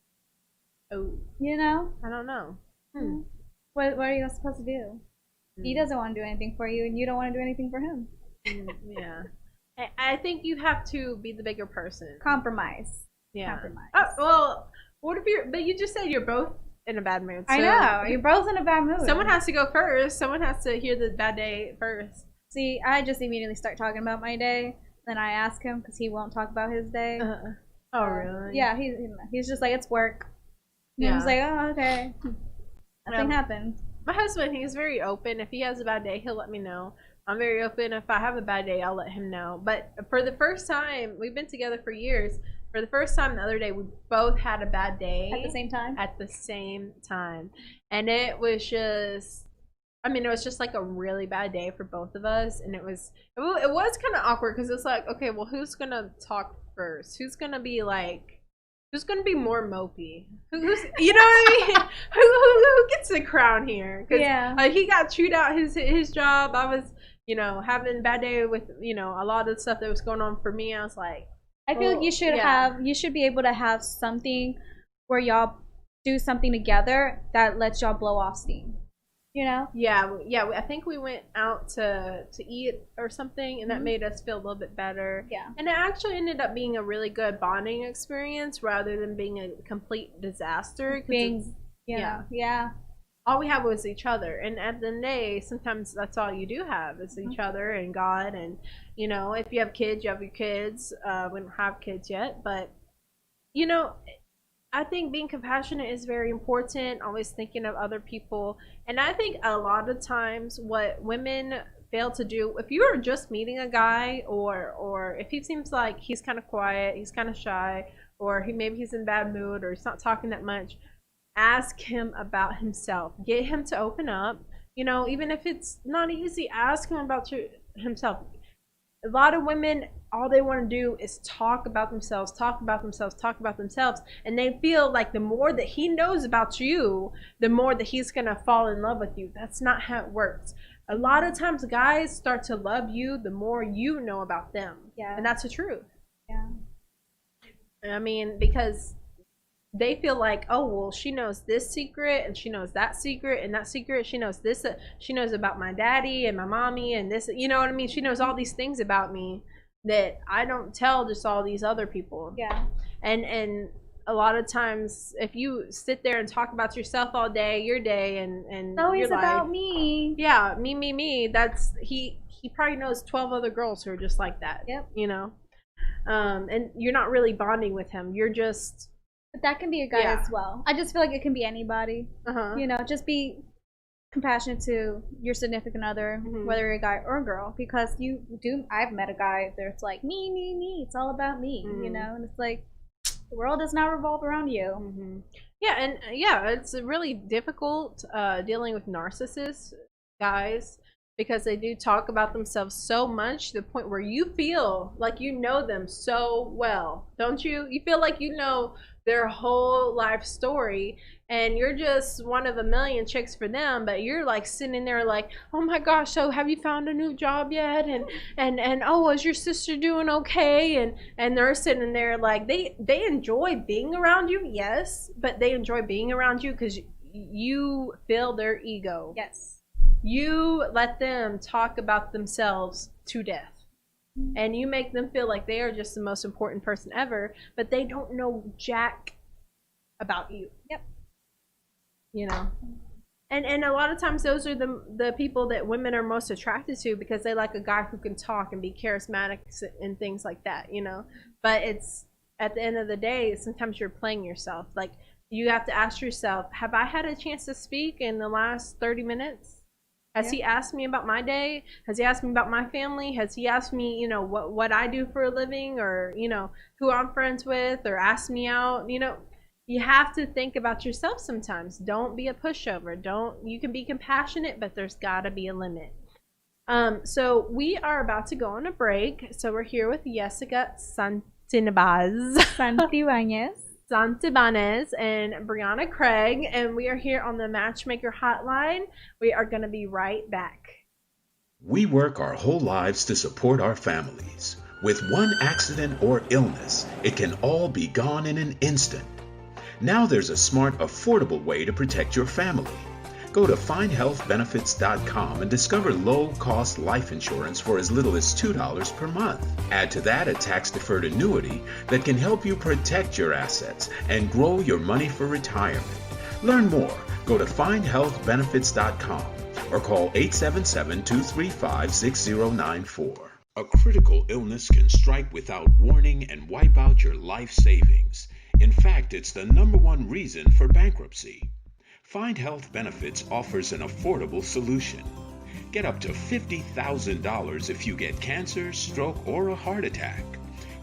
Oh, You know? I don't know. What are you supposed to do? He doesn't want to do anything for you, and you don't want to do anything for him. Yeah. I think you have to be the bigger person. Compromise. Yeah. Compromise. Oh, well, what if but you just said you're both in a bad mood. So I know. You're both in a bad mood. someone has to go first. Someone has to hear the bad day first. See, I just immediately start talking about my day. Then I ask him because he won't talk about his day. Oh, really? Yeah, he's just like, it's work. And Yeah. I was like, oh, okay. Nothing Yeah. happened. My husband, he's very open. If he has a bad day, he'll let me know. I'm very open. If I have a bad day, I'll let him know. But for the first time, we've been together for years. For the first time the other day, we both had a bad day. At the same time? At the same time. And it was just, it was just like a really bad day for both of us. And it was kind of awkward because it's like, okay, well, who's going to talk first? Who's going to be more mopey? Who's you know what I mean? who gets the crown here? Yeah. He got chewed out his job. I was, having a bad day with, a lot of the stuff that was going on for me. I was like, I feel like you should be able to have something where y'all do something together that lets y'all blow off steam. You know? Yeah. I think we went out to eat or something, and that made us feel a little bit better. Yeah. And it actually ended up being a really good bonding experience rather than being a complete disaster. Yeah. All we had was each other, and at the end of the day, sometimes that's all you do have is each other and God. And if you have kids, you have your kids. We don't have kids yet, but I think being compassionate is very important, always thinking of other people. And I think a lot of times what women fail to do, if you are just meeting a guy, or if he seems like he's kind of quiet, he's kind of shy, or maybe he's in a bad mood, or he's not talking that much, ask him about himself. Get him to open up. Even if it's not easy, ask him about himself. A lot of women, all they want to do is talk about themselves, and they feel like the more that he knows about you, the more that he's going to fall in love with you. That's not how it works. A lot of times guys start to love you the more you know about them. Yeah. And that's the truth. Yeah. Because they feel like, oh, well, she knows this secret and she knows that secret and that secret. She knows this. She knows about my daddy and my mommy and this. You know what I mean? She knows all these things about me that I don't tell just all these other people. Yeah. And a lot of times, if you sit there and talk about yourself all day, your day, and it's always your life, about me. Yeah, me. That's he probably knows 12 other girls who are just like that. Yep. And you're not really bonding with him. You're just. But that can be a guy as well. I just feel like it can be anybody. Just be compassionate to your significant other, whether you're a guy or a girl, because I've met a guy that's like, me, it's all about me, and it's like, the world does not revolve around you. Yeah, and it's really difficult dealing with narcissists, guys, because they do talk about themselves so much to the point where you feel like you know them so well, don't you? You feel like you know their whole life story, and you're just one of a million chicks for them, but you're like sitting there like, oh my gosh, so have you found a new job yet? And oh, is your sister doing okay? And they're sitting there like they enjoy being around you, yes, but they enjoy being around you because you fill their ego. Yes. You let them talk about themselves to death. And you make them feel like they are just the most important person ever, but they don't know jack about you. Yep. And a lot of times those are the people that women are most attracted to, because they like a guy who can talk and be charismatic and things like that, But it's, at the end of the day, sometimes you're playing yourself. Like, you have to ask yourself, have I had a chance to speak in the last 30 minutes? Has he asked me about my day? Has he asked me about my family? Has he asked me, you know, what I do for a living, or, you know, who I'm friends with, or asked me out? You know, you have to think about yourself sometimes. Don't be a pushover. You can be compassionate, but there's got to be a limit. So we are about to go on a break. So we're here with Jessica Santibáñez and Brianna Craig, and we are here on the Matchmaker Hotline. We are going to be right back. We work our whole lives to support our families. With one accident or illness, it can all be gone in an instant. Now there's a smart, affordable way to protect your family. Go to findhealthbenefits.com and discover low-cost life insurance for as little as $2 per month. Add to that a tax-deferred annuity that can help you protect your assets and grow your money for retirement. Learn more. Go to findhealthbenefits.com or call 877-235-6094. A critical illness can strike without warning and wipe out your life savings. In fact, it's the #1 reason for bankruptcy. Find Health Benefits offers an affordable solution. Get up to $50,000 if you get cancer, stroke, or a heart attack,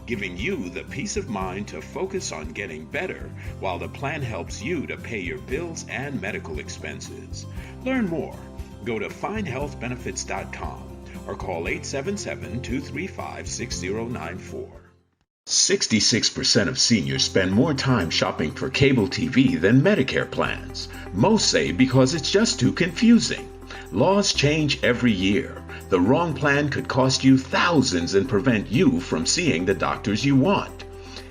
giving you the peace of mind to focus on getting better while the plan helps you to pay your bills and medical expenses. Learn more. Go to findhealthbenefits.com or call 877-235-6094. 66% of seniors spend more time shopping for cable TV than Medicare plans. Most say because it's just too confusing. Laws change every year. The wrong plan could cost you thousands and prevent you from seeing the doctors you want.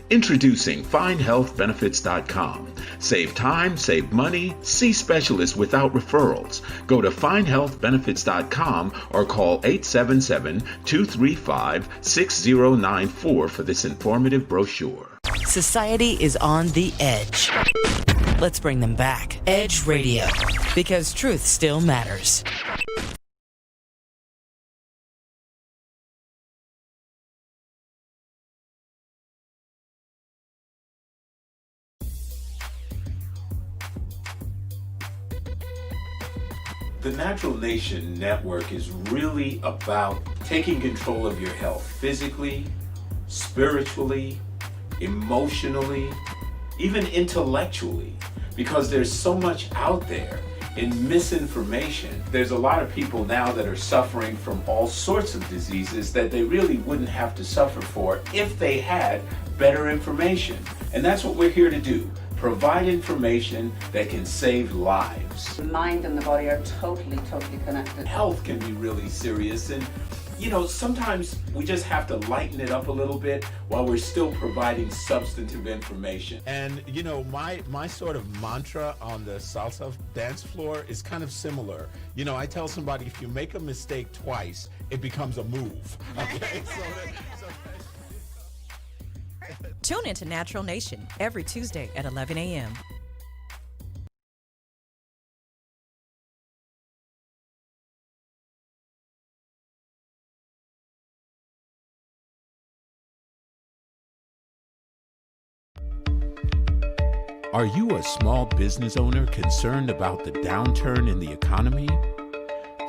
Introducing FindHealthBenefits.com. Save time, save money, see specialists without referrals. Go to FindHealthBenefits.com or call 877-235-6094 for this informative brochure. Society is on the edge. Let's bring them back. Edge Radio, because truth still matters. The Natural Nation Network is really about taking control of your health physically, spiritually, emotionally, even intellectually, because there's so much out there in misinformation. There's a lot of people now that are suffering from all sorts of diseases that they really wouldn't have to suffer for if they had better information. And that's what we're here to do. Provide information that can save lives. The mind and the body are totally connected. Health can be really serious, and you know, sometimes we just have to lighten it up a little bit while we're still providing substantive information. And you know, my sort of mantra on the salsa dance floor is kind of similar. You know, I tell somebody, if you make a mistake twice, it becomes a move. Okay, Tune into Natural Nation every Tuesday at 11 a.m. Are you a small business owner concerned about the downturn in the economy?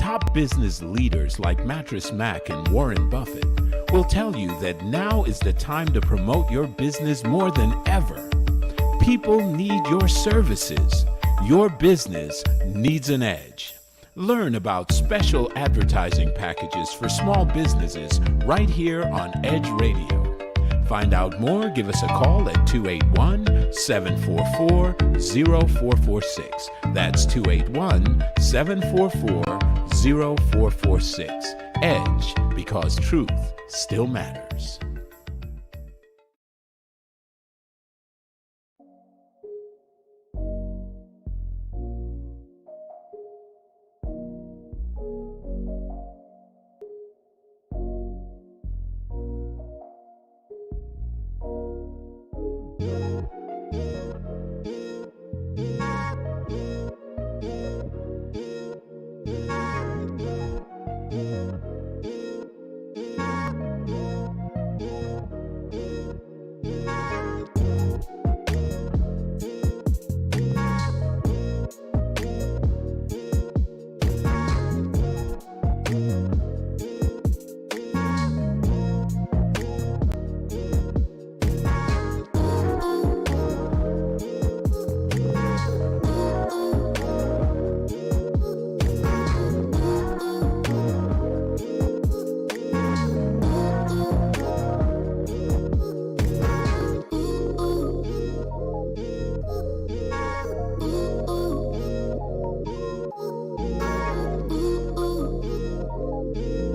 Top business leaders like Mattress Mac and Warren Buffett will tell you that now is the time to promote your business more than ever. People need your services. Your business needs an edge. Learn about special advertising packages for small businesses right here on Edge Radio. Find out more, give us a call at 281-744-0446. That's 281-744-0446. Edge, because truth still matters. Hi,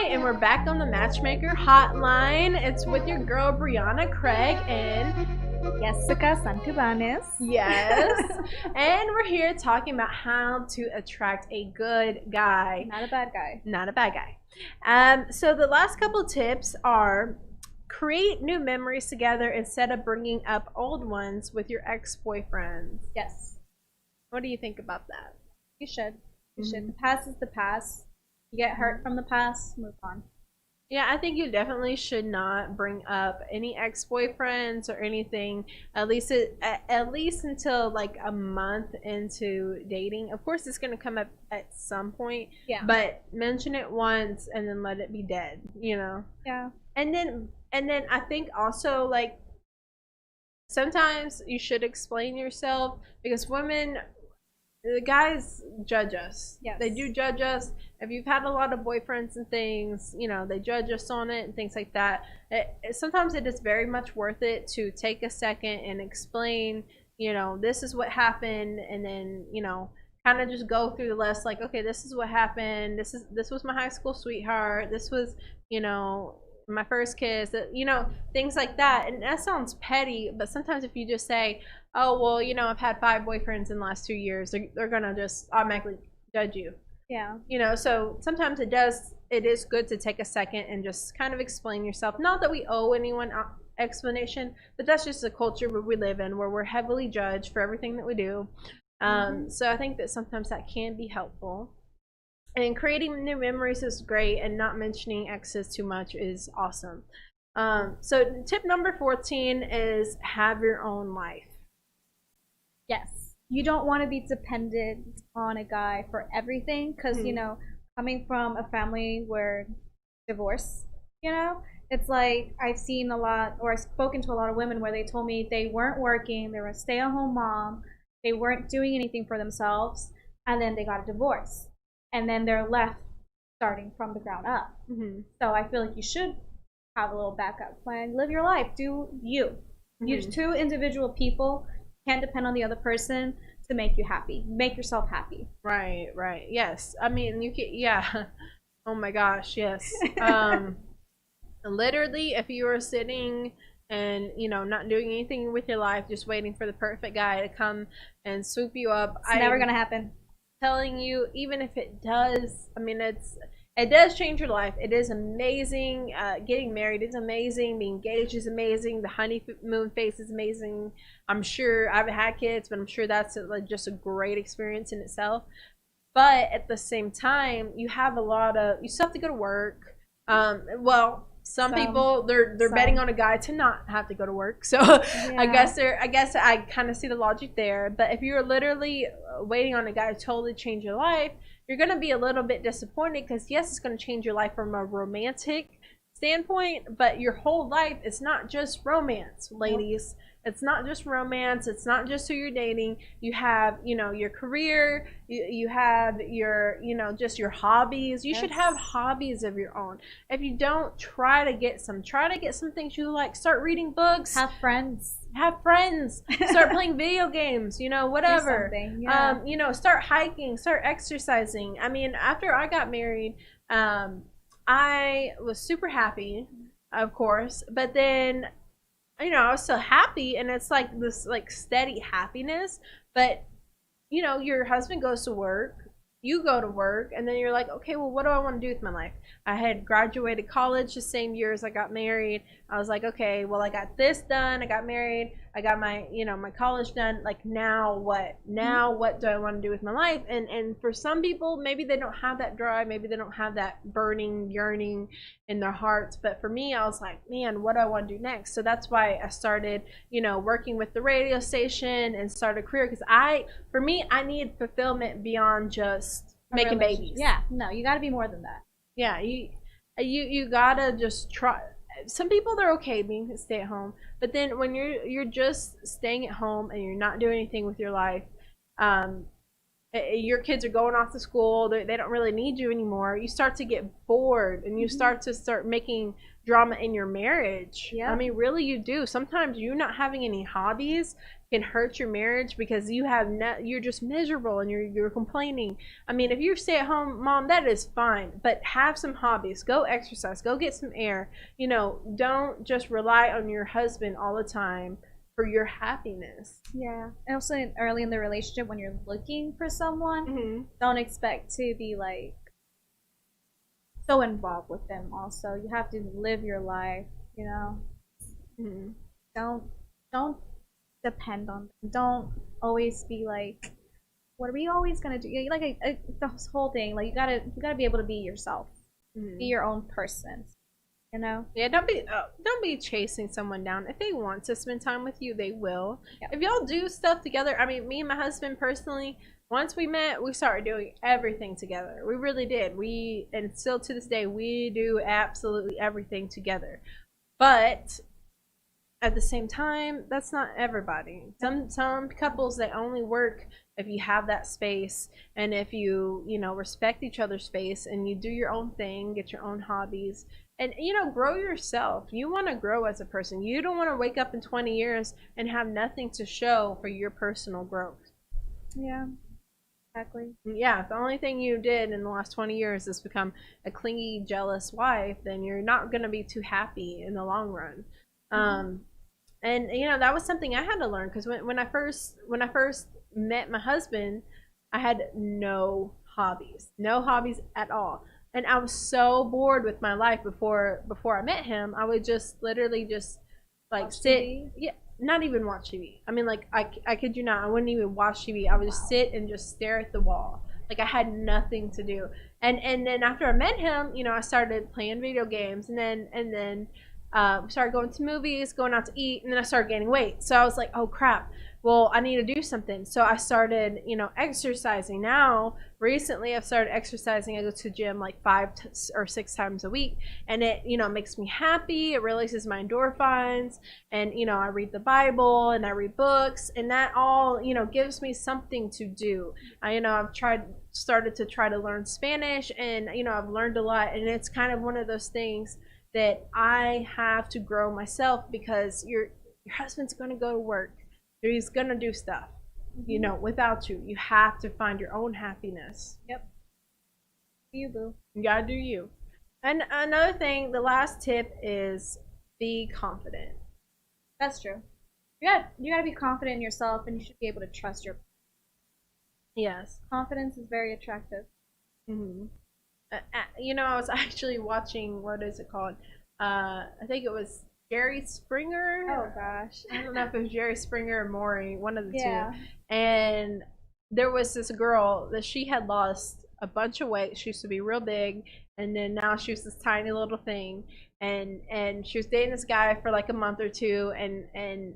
and we're back on the Matchmaker Hotline. It's with your girl Brianna Craig and Jessica Santibanez. yes, and we're here talking about how to attract a good guy, Not a bad guy. not a bad guy. So the last couple tips are create new memories together instead of bringing up old ones with your ex-boyfriends. Yes, What do you think about that? you should. You Mhm. should. The past is the past. You get hurt from the past, move on. Yeah, I think you definitely should not bring up any ex-boyfriends or anything. At least until like a month into dating. Of course, it's gonna come up at some point. Yeah. But mention it once and then let it be dead. Yeah. And then I think also like sometimes you should explain yourself because the guys judge us. Yes. They do judge us. If you've had a lot of boyfriends and things, they judge us on it and things like that. Sometimes it is very much worth it to take a second and explain, this is what happened, and then, kind of just go through the list like, okay, this is what happened. This was my high school sweetheart. This was, my first kiss, things like that. And that sounds petty, but sometimes if you just say, oh, well, I've had 5 boyfriends in the last 2 years, they're gonna just automatically judge you. Yeah. So sometimes it is good to take a second and just kind of explain yourself. Not that we owe anyone explanation, but that's just the culture where we live in, where we're heavily judged for everything that we do. So I think that sometimes that can be helpful. And creating new memories is great, and not mentioning exes too much is awesome. So tip number 14 is have your own life. Yes. You don't want to be dependent on a guy for everything because, coming from a family where divorce, it's like I've seen a lot, or I've spoken to a lot of women where they told me they weren't working, they were a stay-at-home mom, they weren't doing anything for themselves, and then they got a divorce. And then they're left starting from the ground up. So I feel like you should have a little backup plan. Live your life. Do you. You're 2 individual people. Can't depend on the other person to make you happy. Make yourself happy. Right. Yes. I mean, you can, yeah. Oh my gosh, yes. Literally, if you are sitting and, not doing anything with your life, just waiting for the perfect guy to come and swoop you up. It's never going to happen. Telling you, even if it does, I mean, it does change your life. It is amazing. Getting married is amazing. Being engaged is amazing. The honeymoon phase is amazing. I'm sure I haven't had kids, but I'm sure that's just a great experience in itself. But at the same time, you still have to go to work. Some people they're betting on a guy to not have to go to work. So yeah. I guess I kind of see the logic there. But if you're literally waiting on a guy to totally change your life, you're going to be a little bit disappointed because yes, it's going to change your life from a romantic standpoint, but your whole life is not just romance, ladies. It's not just romance. It's not just who you're dating. You have, your career. You have your, just your hobbies. You should have hobbies of your own. If you don't, try to get some things you like. Start reading books. Have friends. Start playing video games. Whatever. Do something, yeah. Start hiking. Start exercising. I mean, after I got married, I was super happy, of course, but then I was so happy, and it's like this steady happiness. But your husband goes to work, you go to work, and then you're like, okay, well, what do I want to do with my life? I had graduated college the same year as I got married. I was like, okay, well, I got this done, I got married, I got my my college done. Like, now what? Now what do I want to do with my life? And for some people, maybe they don't have that drive, maybe they don't have that burning yearning in their hearts. But for me, I was like, man, what do I want to do next? So that's why I started working with the radio station and started a career, because I need fulfillment beyond just making babies. Yeah, no, you got to be more than that. Yeah, you gotta just try. Some people, they're okay being stay at home, but then when you're just staying at home and you're not doing anything with your life, your kids are going off to school, they don't really need you anymore, you start to get bored, and you start making drama in your marriage. I mean, really, you do. Sometimes you not having any hobbies can hurt your marriage because you're just miserable and you're complaining. I mean, if you stay at home mom, that is fine, but have some hobbies. Go exercise, go get some air. You know, don't just rely on your husband all the time for your happiness. Yeah. And also early in the relationship, when you're looking for someone, don't expect to be like so involved with them. Also, you have to live your life, you know. Don't depend on them. Don't always be like, what are we always gonna do? Like the whole thing, like you gotta be able to be yourself, be your own person, you know. Yeah, don't be chasing someone down. If they want to spend time with you, they will. If y'all do stuff together, I mean, me and my husband personally, once we met, we started doing everything together. We really did. And still to this day, we do absolutely everything together. But at the same time, that's not everybody. Some couples, they only work if you have that space, and if you respect each other's space, and you do your own thing, get your own hobbies, and grow yourself. You want to grow as a person. You don't want to wake up in 20 years and have nothing to show for your personal growth. Yeah, exactly. Yeah, if the only thing you did in the last 20 years is become a clingy, jealous wife, then you're not going to be too happy in the long run. And that was something I had to learn, because when I first met my husband, I had no hobbies at all, and I was so bored with my life before I met him. I would just literally just like watch sit, TV? yeah, not even watch TV. I mean, like I kid you not, I wouldn't even watch TV. I would just sit and just stare at the wall. Like I had nothing to do. And then after I met him, I started playing video games, and then started going to movies, going out to eat, and then I started gaining weight. So I was like, oh crap, well, I need to do something. So I started, exercising. Now, recently I've started exercising. I go to the gym like 5 or 6 times a week, and it, makes me happy. It releases my endorphins, and, I read the Bible, and I read books, and that all, gives me something to do. I've started to try to learn Spanish, and, I've learned a lot, and it's kind of one of those things that I have to grow myself, because your husband's going to go to work. He's going to do stuff, without you. You have to find your own happiness. Yep. You boo. You got to do you. And another thing, the last tip is be confident. That's true. You got to be confident in yourself, and you should be able to trust your. Yes. Confidence is very attractive. I was actually watching, what is it called? I think it was Jerry Springer. Oh gosh. I don't know if it was Jerry Springer or Maury, one of the two. And there was this girl that she had lost a bunch of weight. She used to be real big, and then now she was this tiny little thing. And she was dating this guy for like a month or two, and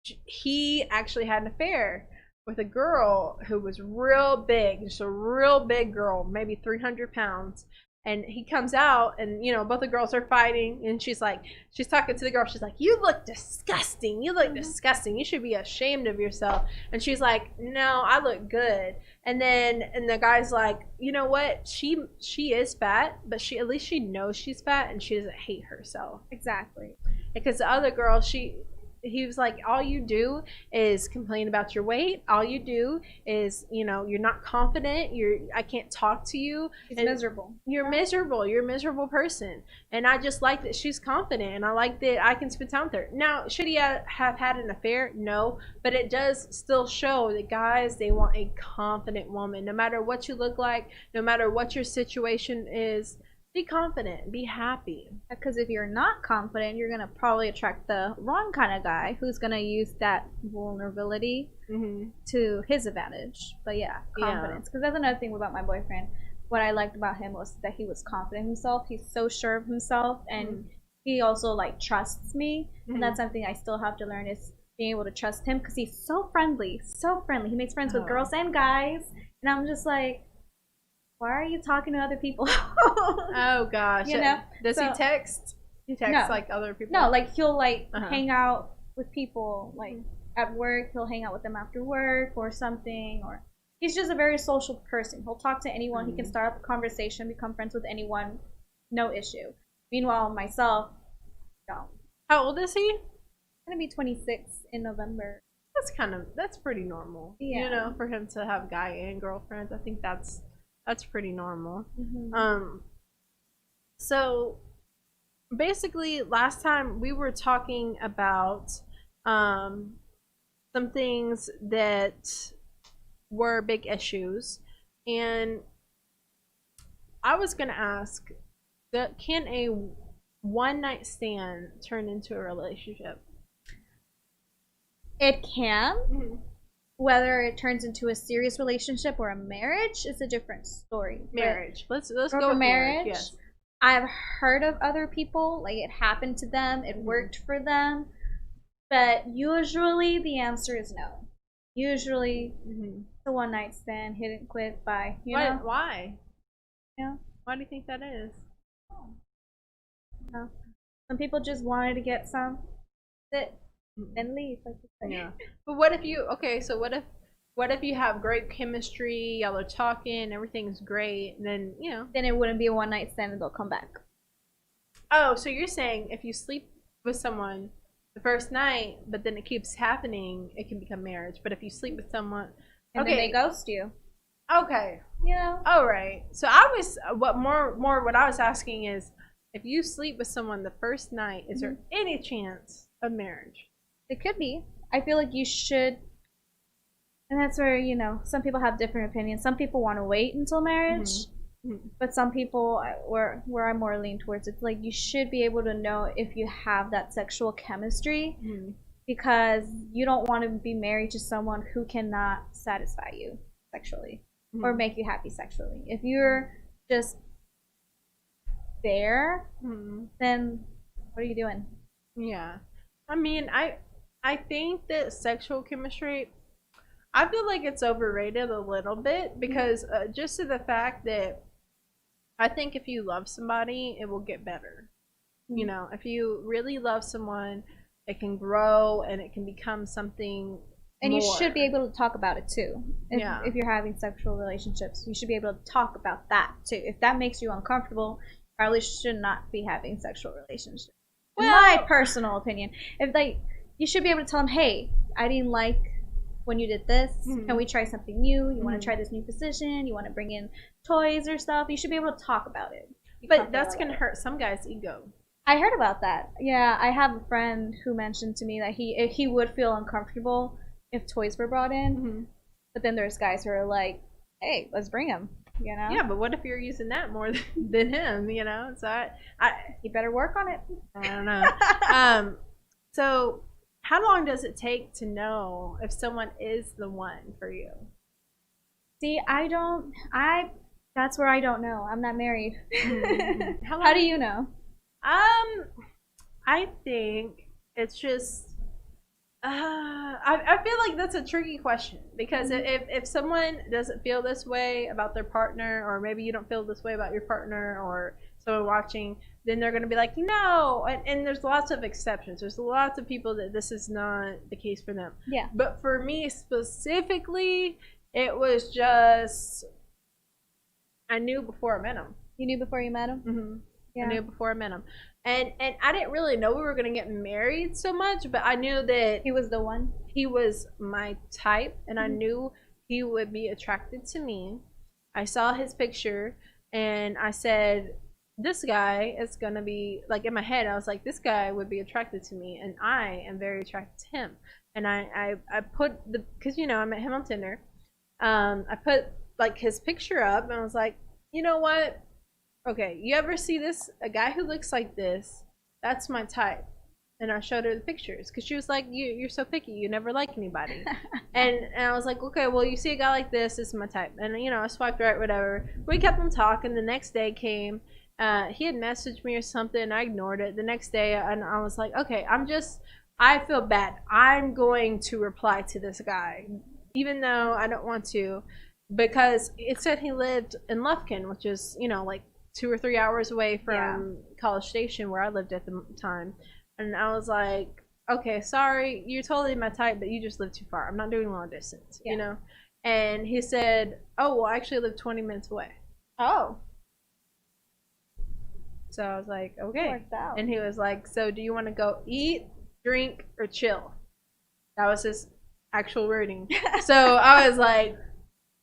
he actually had an affair with a girl who was real big, just a real big girl, maybe 300 pounds. And he comes out, and both the girls are fighting, and she's talking to the girl, she's like, you look disgusting, disgusting, you should be ashamed of yourself. And she's like, no, I look good. And the guy's like, you know what, she is fat, but at least she knows she's fat, and she doesn't hate herself. Exactly. Because the other girl, he was like, all you do is complain about your weight. All you do is, you're not confident. I can't talk to you. She's miserable. You're miserable. You're a miserable person. And I just like that she's confident, and I like that I can spend time with her. Now, should he have had an affair? No. But it does still show that guys, they want a confident woman. No matter what you look like, no matter what your situation is, be confident, be happy. Because if you're not confident, you're going to probably attract the wrong kind of guy who's going to use that vulnerability to his advantage. But yeah, confidence. Because that's another thing about my boyfriend. What I liked about him was that he was confident in himself. He's so sure of himself, and he also trusts me. And that's something I still have to learn, is being able to trust him, because he's so friendly, so friendly. He makes friends with girls and guys. And I'm just like, why are you talking to other people? Oh gosh. Does he text? He texts other people? No, he'll hang out with people at work. He'll hang out with them after work or something, or He's just a very social person. He'll talk to anyone. He can start up a conversation, become friends with anyone, no issue. Meanwhile, myself, no. How old is he? I'm gonna be 26 in November. That's pretty normal. Yeah. You know, for him to have guy and girlfriends, I think that's pretty normal. So basically last time we were talking about some things that were big issues, and I was gonna ask that can a one night stand turn into a relationship? It can. Whether it turns into a serious relationship or a marriage is a different story. Marriage. Let's go for with marriage. Yes. I've heard of other people, like it happened to them, it worked for them, but usually the answer is no. Usually the one night stand, hit and quit, bye. Why? Yeah. Why do you think that is? No. Some people just wanted to get some, then leave. Like you say. Yeah. But what if you what if you have great chemistry, y'all are talking, everything's great, and then Then it wouldn't be a one night stand and they'll come back. Oh, so you're saying if you sleep with someone the first night, but then it keeps happening, it can become marriage. But if you sleep with someone, And then they ghost you. Okay. Yeah. All right. So I was what I was asking is, if you sleep with someone the first night, is there any chance of marriage? It could be. I feel like you should, and that's where some people have different opinions. Some people want to wait until marriage. But some people, where I'm more lean towards, it's like you should be able to know if you have that sexual chemistry, because you don't want to be married to someone who cannot satisfy you sexually or make you happy sexually. If you're just there, then what are you doing? Yeah. I mean, I think that sexual chemistry, I feel like it's overrated a little bit, because just to the fact that I think if you love somebody, it will get better. If you really love someone, it can grow and it can become something And more. you should be able to talk about it too. Yeah. If you're having sexual relationships, you should be able to talk about that too. If that makes you uncomfortable, you probably should not be having sexual relationships. In my personal opinion. You should be able to tell them, hey, I didn't like when you did this. Can we try something new? You want to try this new position? You want to bring in toys or stuff? You should be able to talk about it. But that's going to hurt some guys' ego. I heard about that. Yeah, I have a friend who mentioned to me that he would feel uncomfortable if toys were brought in. But then there's guys who are like, hey, let's bring them. Yeah, but what if you're using that more than him? So he better work on it. I don't know. So how long does it take to know if someone is the one for you? See, that's where I don't know. I'm not married. How do you know? I think it's just I feel like that's a tricky question, because if someone doesn't feel this way about their partner, or maybe you don't feel this way about your partner or someone watching, then they're going to be like, no. And there's lots of exceptions. There's lots of people that this is not the case for them. Yeah. But for me specifically, it was just, I knew before I met him. You knew before you met him? Yeah. I knew before I met him. And I didn't really know we were going to get married so much, but I knew that he was the one. He was my type, and I knew he would be attracted to me. I saw his picture, and I said, this guy is going to be, like, in my head, I was like, this guy would be attracted to me, and I am very attracted to him. And I put because, I met him on Tinder. I put, like, his picture up, and I was like, you know what? Okay, you ever see this? A guy who looks like this, that's my type. And I showed her the pictures, because she was like, you're so picky. You never like anybody. and I was like, okay, well, you see a guy like this is my type. And, I swiped right, whatever. We kept on talking. The next day came. He had messaged me or something. I ignored it. The next day, and I was like, okay, I feel bad. I'm going to reply to this guy, even though I don't want to, because it said he lived in Lufkin, which is, like 2 or 3 hours away from College Station, where I lived at the time. And I was like, okay, sorry, you're totally my type, but you just live too far. I'm not doing long distance, And he said, oh, well, I actually live 20 minutes away. Oh. So I was like, okay. Worked out. And he was like, so do you want to go eat, drink, or chill? That was his actual wording. So I was like,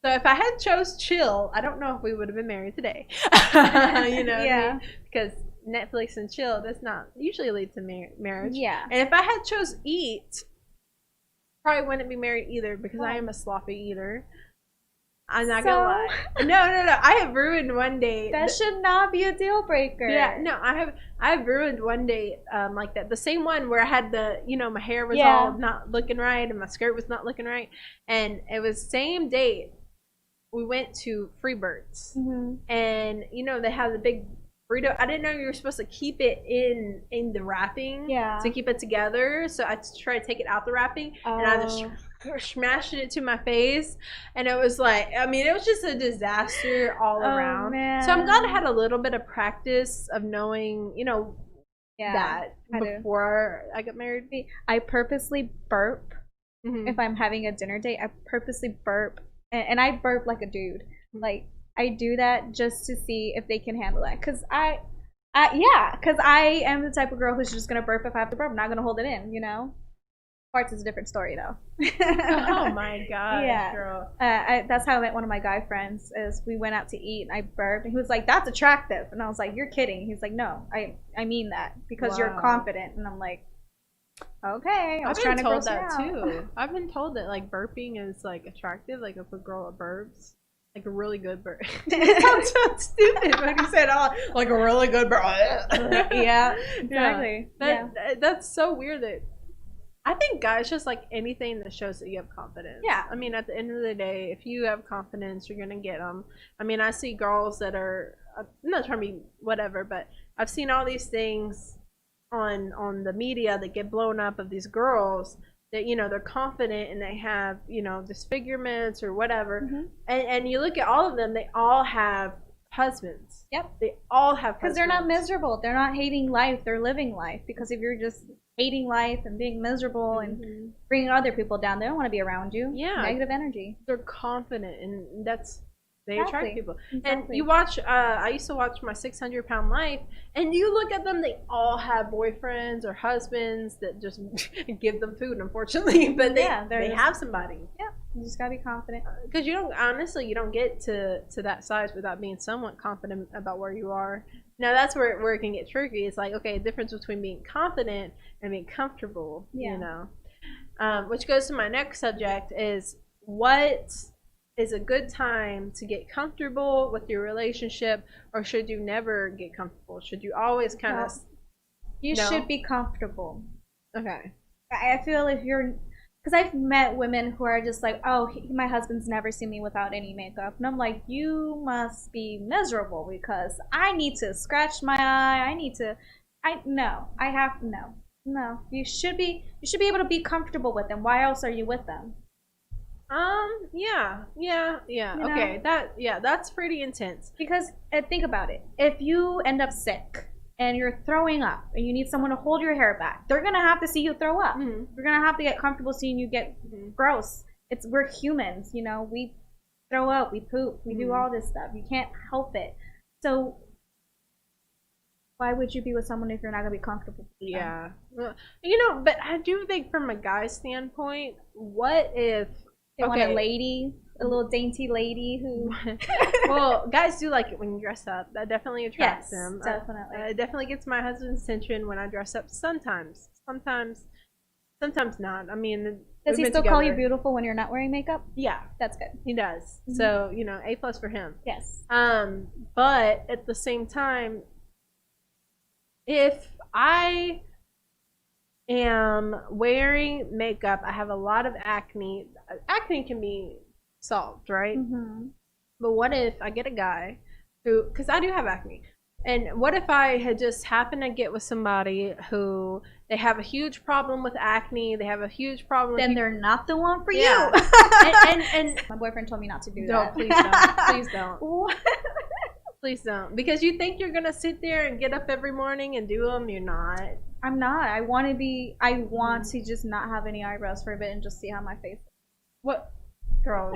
so if I had chose chill, I don't know if we would have been married today. You know what I mean? Because Netflix and chill does not usually lead to marriage. Yeah. And if I had chose eat, probably wouldn't be married either because I am a sloppy eater. I'm not gonna lie. No. I have ruined one date. That should not be a deal breaker. Yeah, no, I have ruined one date like that. The same one where I had my hair was all not looking right and my skirt was not looking right, and it was same date. We went to Freebirds, and they have the big burrito. I didn't know you were supposed to keep it in the wrapping to keep it together. So I tried to take it out the wrapping, and I just smashed it to my face, and it was like, I mean, it was just a disaster all around. Man. So I'm glad I had a little bit of practice of knowing, that before I got married. I purposely burp if I'm having a dinner date. I purposely burp, and I burp like a dude. Like, I do that just to see if they can handle that. Because I am the type of girl who's just going to burp if I have to burp. I'm not going to hold it in, Farts is a different story, though. Oh, my God, girl. That's how I met one of my guy friends, is we went out to eat, and I burped, and he was like, that's attractive. And I was like, you're kidding. He's like, no, I mean that, because you're confident. And I'm like, okay. I was trying to gross that too. I've been told that, like, burping is, like, attractive, like, if a girl burps. Like a really good burp. It sounds so stupid when you said, "Oh, like a really good burp." Yeah, exactly. That's so weird. That I think guys just like anything that shows that you have confidence. Yeah. I mean, at the end of the day, if you have confidence, you're gonna get them. I mean, I see girls that are. I'm not trying to be whatever, but I've seen all these things on the media that get blown up of these girls. That they're confident and they have disfigurements or whatever, and you look at all of them, they all have husbands. Yep, they all have husbands. Because they're not miserable, they're not hating life, they're living life. Because if you're just hating life and being miserable and bringing other people down, they don't want to be around you. Yeah, negative energy. They're confident, and they attract people. Exactly. And you watch, I used to watch My 600-Pound Life, and you look at them, they all have boyfriends or husbands that just give them food, unfortunately, but they have somebody. Yeah, you just gotta be confident. Because you don't get to that size without being somewhat confident about where you are. Now that's where it can get tricky. It's like, okay, difference between being confident and being comfortable, which goes to my next subject is what is a good time to get comfortable with your relationship, or should you never get comfortable? Should you always kind of... You should be comfortable. Okay. I feel if you're... Because I've met women who are just like, oh, my husband's never seen me without any makeup. And I'm like, you must be miserable because I need to scratch my eye. No. You should be able to be comfortable with them. Why else are you with them? Yeah. Okay, that's pretty intense. Because think about it. If you end up sick and you're throwing up and you need someone to hold your hair back, they're gonna have to see you throw up. You're gonna have to get comfortable seeing you get gross. We're humans, we throw up, we poop, we do all this stuff. You can't help it. So why would you be with someone if you're not gonna be comfortable with them? Yeah. Well, but I do think from a guy's standpoint, what if they want a lady, a little dainty lady who... Well, guys do like it when you dress up. That definitely attracts them. Definitely. It definitely gets my husband's attention when I dress up. Sometimes not. I mean, does he still call you beautiful when you're not wearing makeup? Yeah, that's good. He does. So A+ for him. Yes. But at the same time, if I am wearing makeup, I have a lot of acne. Acne can be solved, right? But what if I get a guy who, because I do have acne, and what if I had just happened to get with somebody who they have a huge problem with acne, they have a huge problem then they're not the one for you. And my boyfriend told me not to do that. No, please don't. Please don't. Because you think you're gonna sit there and get up every morning and do them. You're not. I'm not. I want to just not have any eyebrows for a bit and just see how my face is. What? Girl,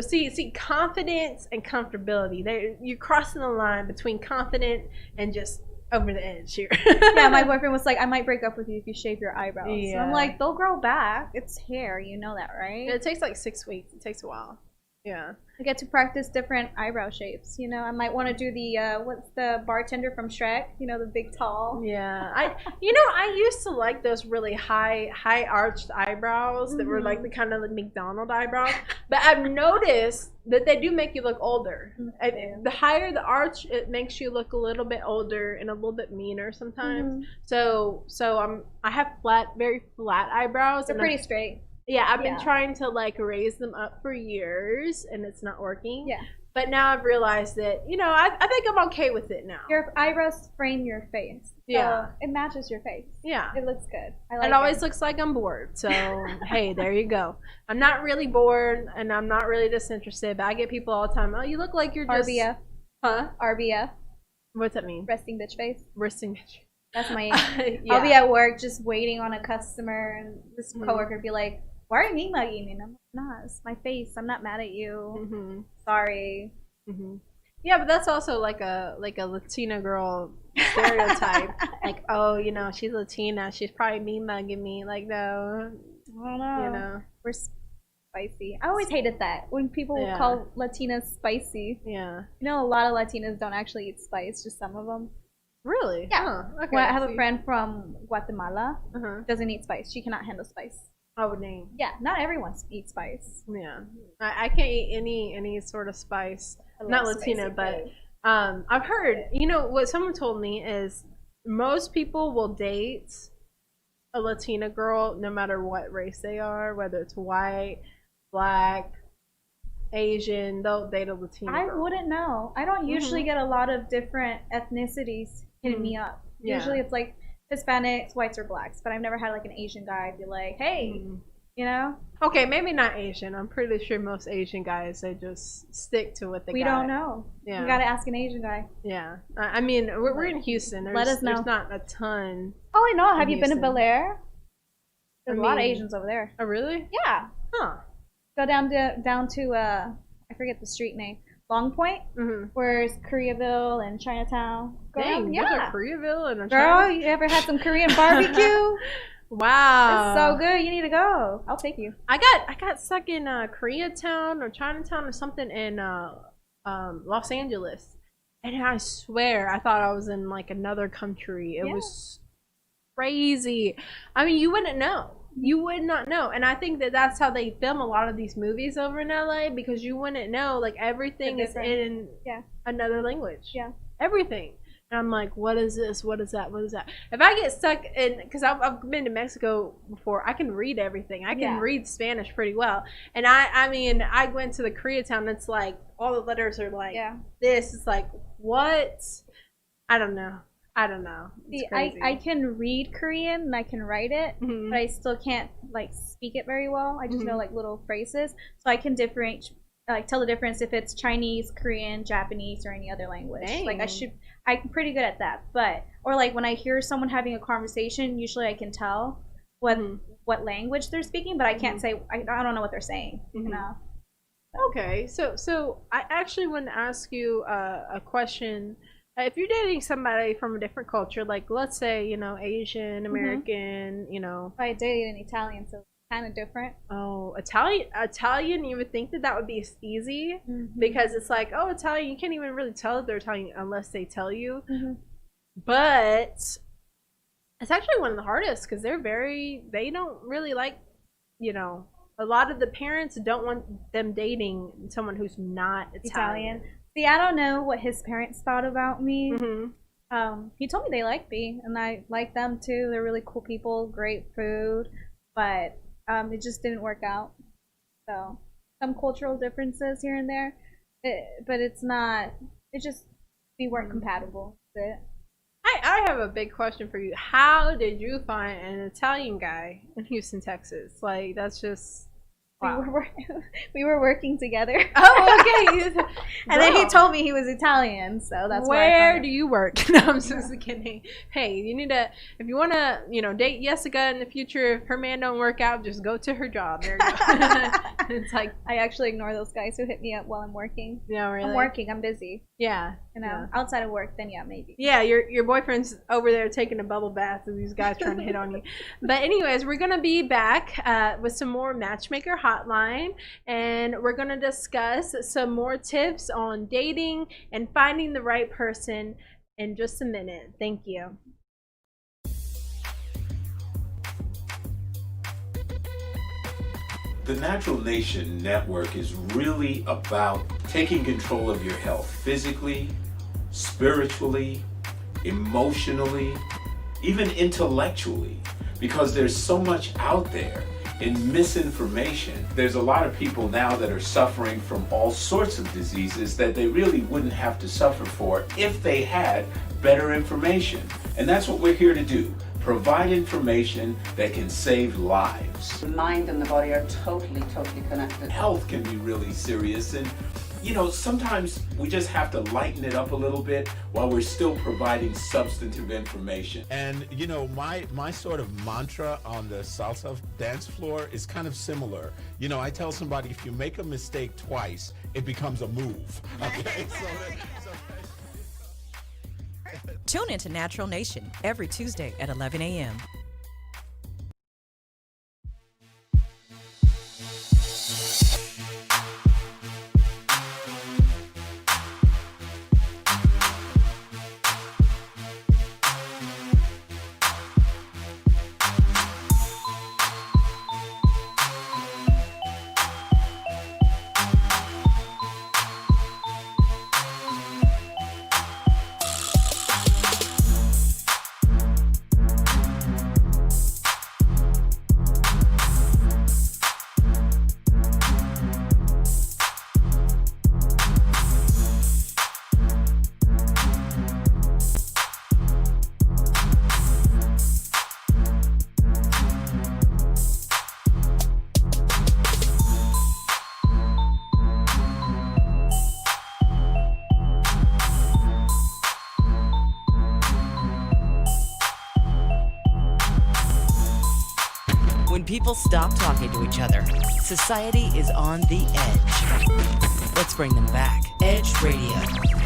see, confidence and comfortability. You're crossing the line between confident and just over the edge here. Yeah, my boyfriend was like, I might break up with you if you shave your eyebrows. Yeah. So I'm like, they'll grow back. It's hair, you know that, right? It takes like 6 weeks. It takes a while. Yeah. I get to practice different eyebrow shapes. You know, I might want to do the what's the bartender from Shrek? You know, the big tall. Yeah. I used to like those really high arched eyebrows that were like the kind of like McDonald eyebrows. But I've noticed that they do make you look older. The higher the arch, it makes you look a little bit older and a little bit meaner sometimes. So I have very flat eyebrows. They're pretty straight. Yeah, I've been trying to like raise them up for years and it's not working. Yeah. But now I've realized that, I think I'm okay with it now. Your eyebrows frame your face. So Yeah. it matches your face. Yeah. It looks good. I like It always looks like I'm bored. So, hey, there you go. I'm not really bored and I'm not really disinterested, but I get people all the time, oh, you look like you're just... RBF. Huh? RBF. What's that mean? Resting bitch face. Resting bitch. That's my... Yeah. I'll be at work just waiting on a customer and this coworker would be like, why are you mean mugging me? And I'm like, nah, it's my face. I'm not mad at you. Sorry. Yeah, but that's also like a Latina girl stereotype. Like, oh, she's Latina. She's probably mean mugging me. Like, no. I don't know. We're spicy. I always hated that when people call Latinas spicy. Yeah. A lot of Latinas don't actually eat spice, just some of them. Really? Yeah. Huh. Okay. Well, I have a friend from Guatemala. Uh-huh. Doesn't eat spice. She cannot handle spice. Oh, dang. Yeah, not everyone eats spice. Yeah. I can't eat any sort of spice. Not Latina, but I've heard, what someone told me is most people will date a Latina girl no matter what race they are, whether it's white, black, Asian, they'll date a Latina girl. I wouldn't know. I don't usually get a lot of different ethnicities hitting me up. Yeah. Usually it's like Hispanics, whites, or blacks, but I've never had like an Asian guy be like, hey, Okay, maybe not Asian. I'm pretty sure most Asian guys, they just stick to what they got. We don't know. Yeah. You gotta ask an Asian guy. Yeah. I mean, we're in Houston. Let us know. There's not a ton. Oh, I know. Have you been to Houston. Bel Air? There's a lot of Asians over there. Oh, really? Yeah. Huh. Go down to I forget the street name. Long Point, where it's Koreaville and Chinatown. Dang, yeah. there's a Koreaville and a Girl, Chinatown? you ever had some Korean barbecue? Wow. It's so good. You need to go. I'll take you. I got stuck in Koreatown or Chinatown or something in Los Angeles. And I swear, I thought I was in like another country. It was crazy. I mean, you wouldn't know. You would not know. And I think that's how they film a lot of these movies over in LA, because you wouldn't know. Like, everything is in another language. Yeah. Everything. And I'm like, what is this? What is that? What is that? If I get stuck in, because I've been to Mexico before, I can read everything. I can read Spanish pretty well. And I mean, I went to the Koreatown. It's like, all the letters are like this. It's like, what? I don't know. See, I can read Korean and I can write it, but I still can't like speak it very well. I just know like little phrases, so I can tell the difference if it's Chinese, Korean, Japanese, or any other language. Dang. Like I'm pretty good at that. But or like when I hear someone having a conversation, usually I can tell what language they're speaking, but I can't say I don't know what they're saying. You know. Okay, so I actually want to ask you a question. If you're dating somebody from a different culture, like let's say, Asian, American, If I dated an Italian, so it's kind of different. Oh, Italian, you would think that would be easy because it's like, oh, Italian, you can't even really tell that they're Italian unless they tell you. But it's actually one of the hardest because they don't really like, a lot of the parents don't want them dating someone who's not Italian. See, I don't know what his parents thought about me. He told me they liked me, and I like them too. They're really cool people, great food, but it just didn't work out. So some cultural differences here and there, but it's not. It just we weren't compatible. That's it. I have a big question for you. How did you find an Italian guy in Houston, Texas? Like, that's just Wow. We were working together. Oh, okay. And then he told me he was Italian, so that's why I Where found do it. you work? No, I'm just kidding. Hey, you need to, if you want to, date Jessica in the future, if her man don't work out, just go to her job. There you go. It's like, I actually ignore those guys who hit me up while I'm working. yeah, really? I'm working. I'm busy. Yeah. Outside of work, then yeah, maybe. Yeah, your boyfriend's over there taking a bubble bath and these guys trying to hit on you. But anyways, we're going to be back with some more Matchmaker Hotline, and we're going to discuss some more tips on dating and finding the right person in just a minute. Thank you. The Natural Nation Network is really about taking control of your health physically, spiritually, emotionally, even intellectually, because there's so much out there in misinformation. There's a lot of people now that are suffering from all sorts of diseases that they really wouldn't have to suffer for if they had better information. And that's what we're here to do. Provide information that can save lives. The mind and the body are totally connected. Health can be really serious, and sometimes we just have to lighten it up a little bit while we're still providing substantive information. And my sort of mantra on the salsa dance floor is kind of similar. I tell somebody, if you make a mistake twice, it becomes a move. Okay, Tune into Natural Nation every Tuesday at 11 a.m. When people stop talking to each other, society is on the edge. Let's bring them back. Edge Radio,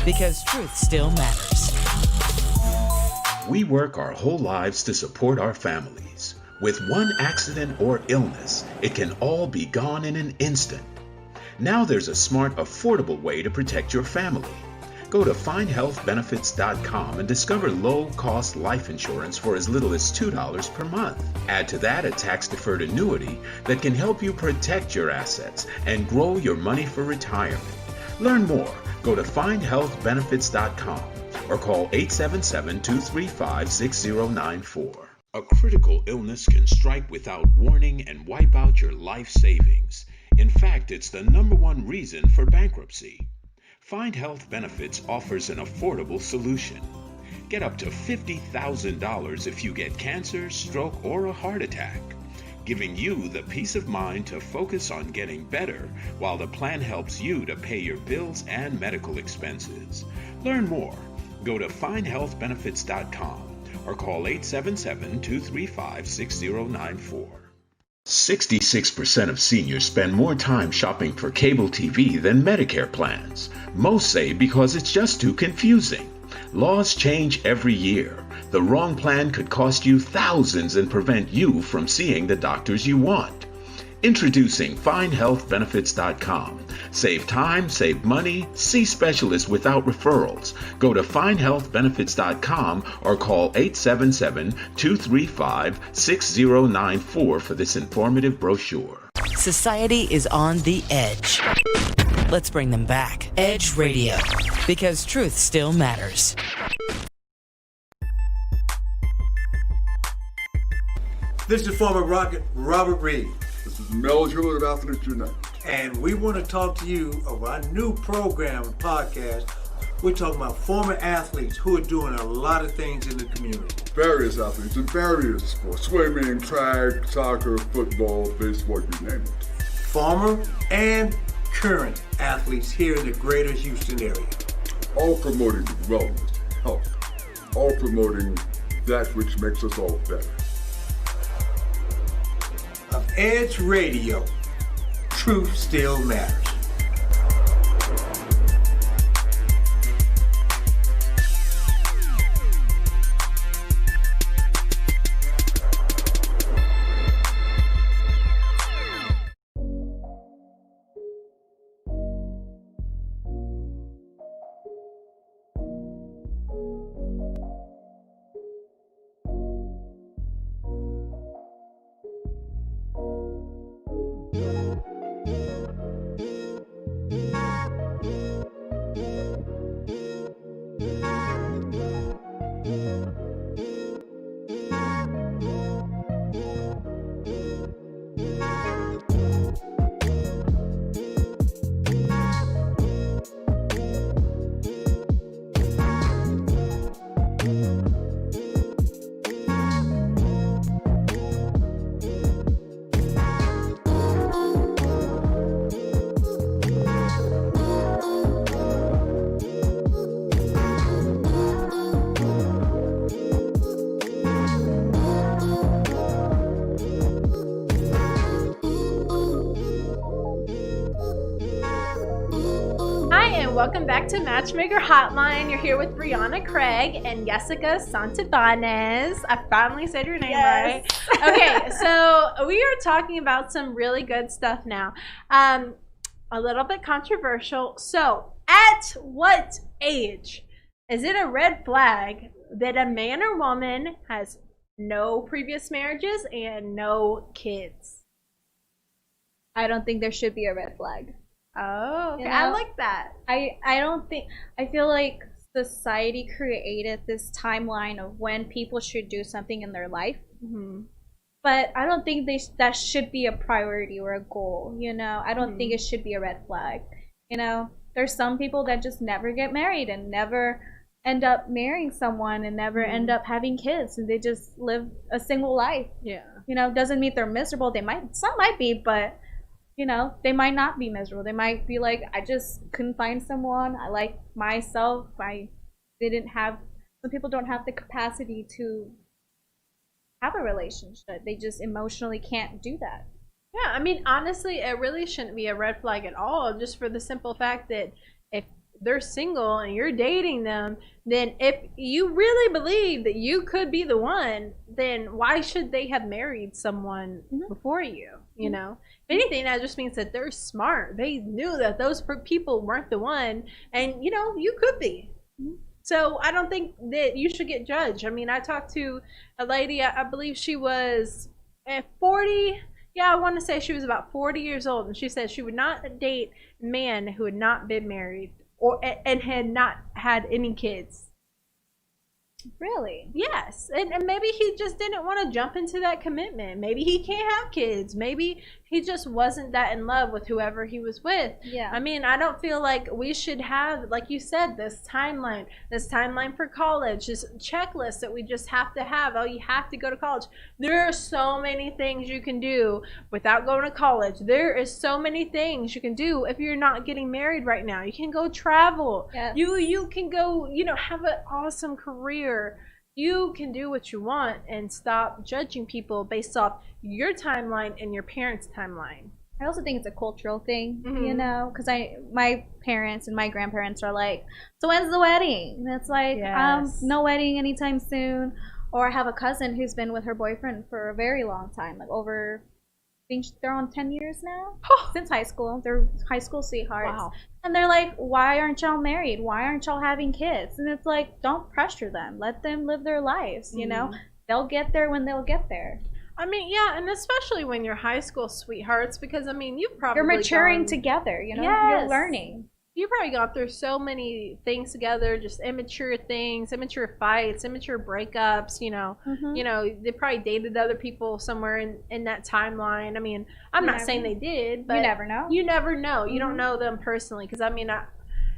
because truth still matters. We work our whole lives to support our families. With one accident or illness, it can all be gone in an instant. Now there's a smart, affordable way to protect your family. Go to findhealthbenefits.com and discover low-cost life insurance for as little as $2 per month. Add to that a tax-deferred annuity that can help you protect your assets and grow your money for retirement. Learn more. Go to findhealthbenefits.com or call 877-235-6094. A critical illness can strike without warning and wipe out your life savings. In fact, it's the #1 reason for bankruptcy. Find Health Benefits offers an affordable solution. Get up to $50,000 if you get cancer, stroke, or a heart attack, giving you the peace of mind to focus on getting better while the plan helps you to pay your bills and medical expenses. Learn more. Go to findhealthbenefits.com or call 877-235-6094. 66% of seniors spend more time shopping for cable TV than Medicare plans. Most say because it's just too confusing. Laws change every year. The wrong plan could cost you thousands and prevent you from seeing the doctors you want. Introducing FindHealthBenefits.com. Save time, save money, see specialists without referrals. Go to FindHealthBenefits.com or call 877-235-6094 for this informative brochure. Society is on the edge. Let's bring them back. Edge Radio, because truth still matters. This is former Robert Reed. This is Mel Hewlett of Athletes Unite. And we want to talk to you about our new program and podcast. We're talking about former athletes who are doing a lot of things in the community. Various athletes in various sports. Swimming, track, soccer, football, baseball, you name it. former and current athletes here in the greater Houston area. All promoting wellness, health, all promoting that which makes us all better. Of Edge Radio, truth still matters. Welcome back to Matchmaker Hotline. You're here with Brianna Craig and Jessica Santibanez. I finally said your name right. Okay, so we are talking about some really good stuff now. A little bit controversial. So, at what age is it a red flag that a man or woman has no previous marriages and no kids? I don't think there should be a red flag. Oh, okay. You know, I like that. I don't think, I feel like society created this timeline of when people should do something in their life. Mm-hmm. But I don't think that should be a priority or a goal, you know? I don't think it should be a red flag. You know, there's some people that just never get married and never end up marrying someone and never end up having kids, and they just live a single life. Yeah. You know, doesn't mean they're miserable. Some might be, but you know, they might not be miserable. They might be like, I just couldn't find someone. I like myself. Some people don't have the capacity to have a relationship. They just emotionally can't do that. Yeah, I mean, honestly, it really shouldn't be a red flag at all, just for the simple fact that if they're single and you're dating them, then if you really believe that you could be the one, then why should they have married someone before you, you know? If anything, that just means that they're smart. They knew that those people weren't the one, and, you know, you could be. So I don't think that you should get judged. I mean, I talked to a lady, I believe she was at 40. Yeah, I want to say she was about 40 years old, and she said she would not date a man who had not been married and had not had any kids. Really? Yes. And maybe he just didn't want to jump into that commitment. Maybe he can't have kids. Maybe he just wasn't that in love with whoever he was with. Yeah. I mean, I don't feel like we should have, like you said, this timeline for college, this checklist that we just have to have. Oh, you have to go to college. There are so many things you can do without going to college. There is so many things you can do if you're not getting married right now. You can go travel. Yeah. You can go, you know, have an awesome career. You can do what you want and stop judging people based off your timeline and your parents' timeline. I also think it's a cultural thing, you know, because my parents and my grandparents are like, so when's the wedding? And it's like, no wedding anytime soon. Or I have a cousin who's been with her boyfriend for a very long time, like over, I think they're on 10 years now, since high school. They're high school sweethearts. Wow. And they're like, why aren't y'all married? Why aren't y'all having kids? And it's like, don't pressure them. Let them live their lives, you know? They'll get there when they'll get there. I mean, yeah, and especially when you're high school sweethearts, because, I mean, you're maturing together, you know? Yes. You're learning. You probably got through so many things together, just immature things, immature fights, immature breakups, you know. You know, they probably dated other people somewhere in that timeline. I mean, I'm not saying they did, but you never know. You never know. You don't know them personally, because, I mean,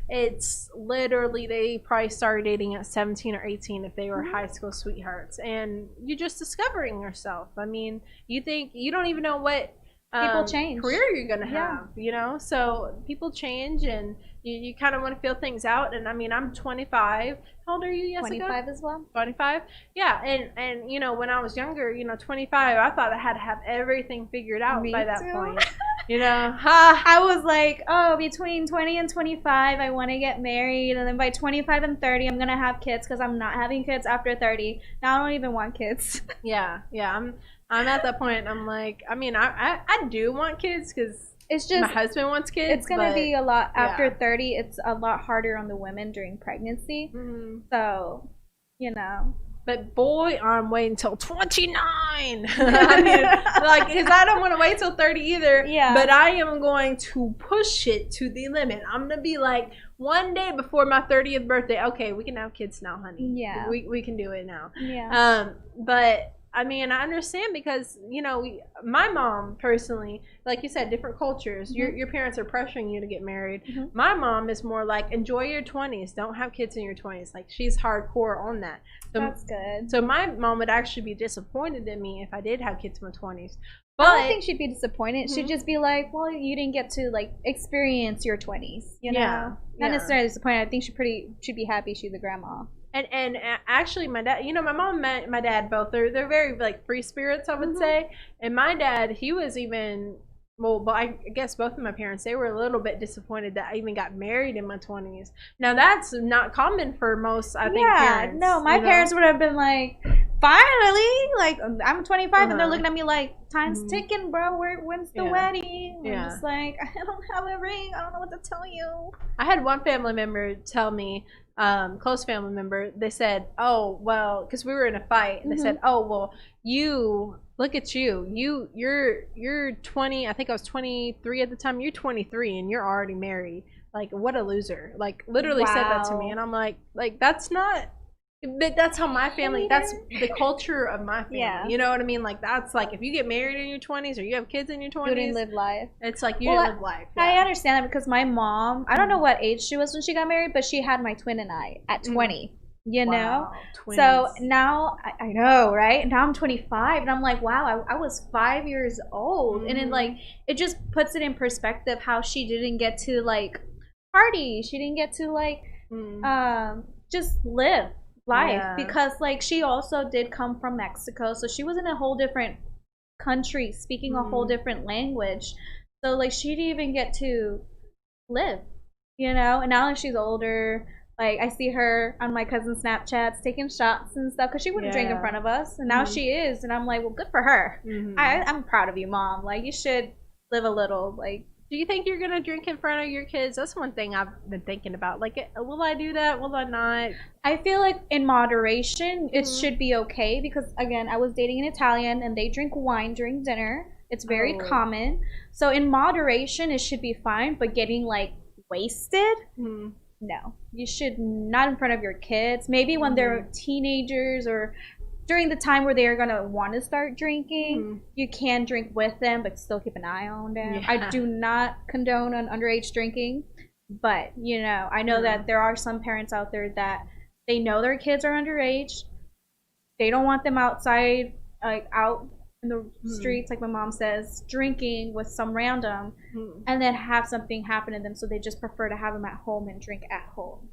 it's literally, they probably started dating at 17 or 18 if they were high school sweethearts, and you're just discovering yourself. I mean, you think, you don't even know what People change. career you're gonna Yeah. have, you know. So people change, and you kind of want to feel things out. And I mean, I'm 25. How old are you, Jessica? 25 as well. 25. Yeah, and you know, when I was younger, you know, 25, I thought I had to have everything figured out Me by that too. point. You know, I was like, oh, between 20 and 25, I want to get married, and then by 25 and 30, I'm gonna have kids because I'm not having kids after 30. Now I don't even want kids. yeah. I'm at that point. I'm like, I mean, I do want kids because It's just my husband wants kids. it's gonna but, be a lot after yeah. 30. It's a lot harder on the women during pregnancy. So, you know. But boy, I'm waiting till 29. I mean, like, because I don't want to wait till 30 either. Yeah. But I am going to push it to the limit. I'm going to be like, one day before my 30th birthday, okay, we can have kids now, honey. Yeah. We can do it now. Yeah. But I mean, I understand because, you know, my mom personally, like you said, different cultures. Your parents are pressuring you to get married. My mom is more like, enjoy your 20s. Don't have kids in your 20s. Like, she's hardcore on that. So, That's good. So my mom would actually be disappointed in me if I did have kids in my 20s. But I don't think she'd be disappointed. She'd just be like, well, you didn't get to, like, experience your 20s, you know? Yeah, Not necessarily disappointed. I think she'd be happy she's a grandma. And actually, my dad, you know, my mom and my dad both, they're very, like, free spirits, I would say. And my dad, he was even, well, I guess both of my parents, they were a little bit disappointed that I even got married in my 20s. Now, that's not common for most, I think, parents. No, my parents would have been like, finally, like, I'm 25, and they're looking at me like, time's ticking, bro. When's the wedding? I'm just like, I don't have a ring. I don't know what to tell you. I had one family member tell me, close family member, they said, oh, well, because we were in a fight, and they said, oh, well, look at you. You're 20, I think I was 23 at the time. You're 23, and you're already married. Like, what a loser. Like, literally said that to me, and I'm like, that's not... But that's how my family, that's the culture of my family. Yeah. You know what I mean? Like, that's like, if you get married in your 20s or you have kids in your 20s. You didn't live life. It's like, you didn't live life. Yeah. I understand that because my mom, I don't know what age she was when she got married, but she had my twin and I at 20. You know? Twins. So now, I know, right? Now I'm 25, and I'm like, wow, I was 5 years old. And then, like, it just puts it in perspective how she didn't get to, like, party. She didn't get to, like, just live life because, like, she also did come from Mexico, so she was in a whole different country speaking a whole different language, so, like, she didn't even get to live, you know. And now that she's older, like, I see her on my cousin's Snapchats taking shots and stuff because she wouldn't drink in front of us, and now she is, and I'm like, well, good for her. I'm proud of you, Mom. Like, you should live a little. Like, do you think you're gonna drink in front of your kids? That's one thing I've been thinking about. Like, will I do that? Will I not? I feel like in moderation, it should be okay because, again, I was dating an Italian and they drink wine during dinner. It's very common. So in moderation, it should be fine. But getting, like, wasted, no. You should not in front of your kids. Maybe when they're teenagers or during the time where they're going to want to start drinking, you can drink with them, but still keep an eye on them. Yeah. I do not condone on underage drinking, but, you know, I know that there are some parents out there that they know their kids are underage. They don't want them outside, like, out in the streets, like my mom says, drinking with some random, and then have something happen to them, so they just prefer to have them at home and drink at home.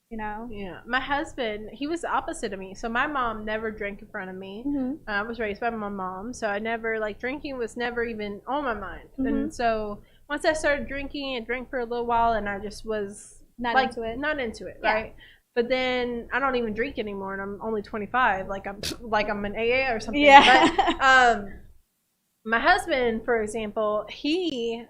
You know? Yeah. My husband, he was the opposite of me. So my mom never drank in front of me. I was raised by my mom. So I never, like, drinking was never even on my mind. And so once I started drinking, I drank for a little while and I just was not into it, right? But then I don't even drink anymore and I'm only 25. Like I'm an AA or something. Yeah. But, my husband, for example, he,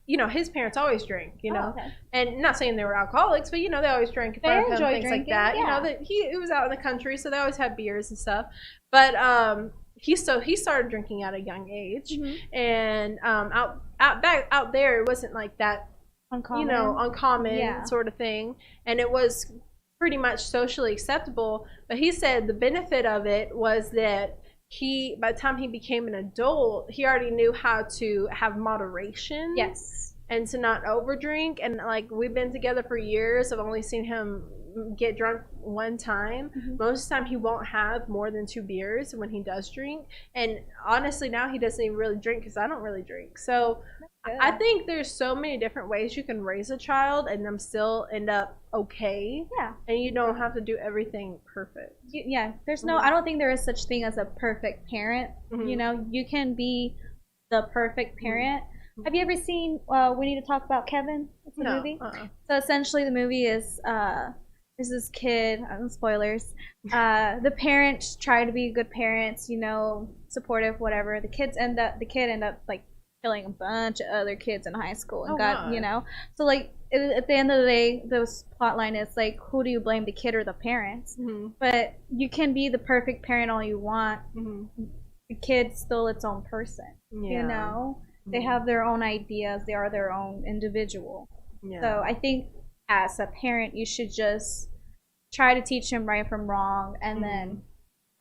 you know, his parents always drink, you know, and not saying they were alcoholics, but, you know, they always drank in front of him, things like that. You know, that he was out in the country, so they always had beers and stuff. But he started drinking at a young age, and out there, it wasn't like that, uncommon. You know, uncommon sort of thing, and it was pretty much socially acceptable. But he said the benefit of it was that by the time he became an adult, he already knew how to have moderation. Yes. And to not overdrink. And, like, we've been together for years. I've only seen him get drunk one time, most of the time he won't have more than 2 beers when he does drink. And honestly, now he doesn't even really drink because I don't really drink. So I think there's so many different ways you can raise a child and them still end up okay. Yeah. And you don't have to do everything perfect. Yeah. There's no, I don't think there is such thing as a perfect parent. You know, you can be the perfect parent. Have you ever seen We Need to Talk About Kevin? It's a movie. So essentially the movie is there's this kid, spoilers, the parents try to be good parents, you know, supportive, whatever. The kid end up like killing a bunch of other kids in high school and you know. So like at the end of the day, this plot line is like, who do you blame, the kid or the parents? But you can be the perfect parent all you want. The kid's still its own person, you know. They have their own ideas. They are their own individual. So I think as a parent, you should just try to teach him right from wrong and then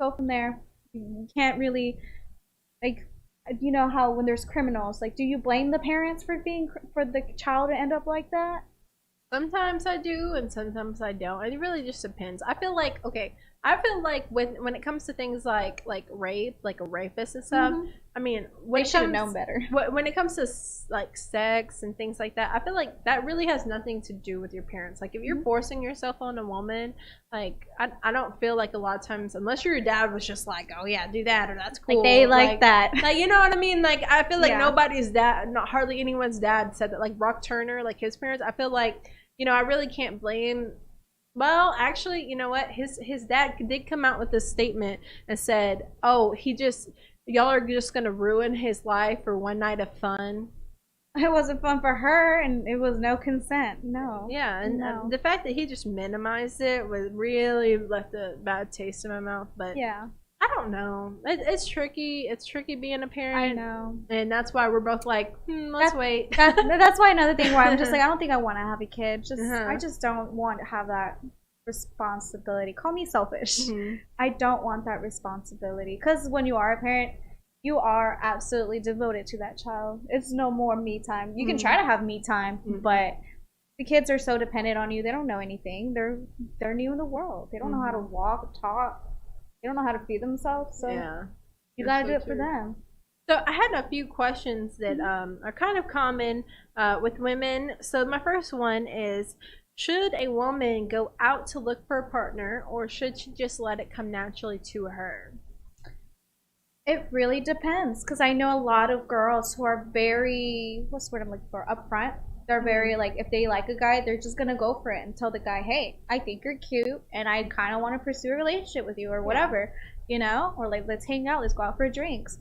go from there. You can't really, like, you know how when there's criminals, like, do you blame the parents for the child to end up like that? Sometimes I do and sometimes I don't. It really just depends. I feel like when it comes to things like rape, like a rapist and stuff, I mean, they should have known better. When it comes to like sex and things like that, I feel like that really has nothing to do with your parents. Like if you're forcing yourself on a woman, like I don't feel like a lot of times, unless your dad was just like, oh yeah, do that or that's cool. Like they like that. Like, you know what I mean? Like I feel like nobody's dad, not hardly anyone's dad said that. Like Brock Turner, like his parents, I feel like, you know, I really can't blame. Well, actually, you know what? His dad did come out with this statement and said, "Oh, y'all are just gonna ruin his life for one night of fun." It wasn't fun for her, and it was no consent. No. Yeah, and the fact that he just minimized it was really left a bad taste in my mouth. But yeah, I don't know. It's tricky. It's tricky being a parent. I know, and that's why we're both like, let's wait. That's why another thing where I'm just like, I don't think I want to have a kid. I just don't want to have that responsibility. Call me selfish. I don't want that responsibility because when you are a parent, you are absolutely devoted to that child. It's no more me time. You can try to have me time, but the kids are so dependent on you. They don't know anything. They're new in the world. They don't know how to walk, talk. They don't know how to feed themselves. So you gotta do it for them. So I had a few questions that are kind of common with women. So my first one is, should a woman go out to look for a partner, or should she just let it come naturally to her? It really depends, because I know a lot of girls who are very, what's the word I'm looking for, upfront. They're very, like, if they like a guy, they're just going to go for it and tell the guy, hey, I think you're cute, and I kind of want to pursue a relationship with you, or whatever, you know? Or, like, let's hang out, let's go out for drinks.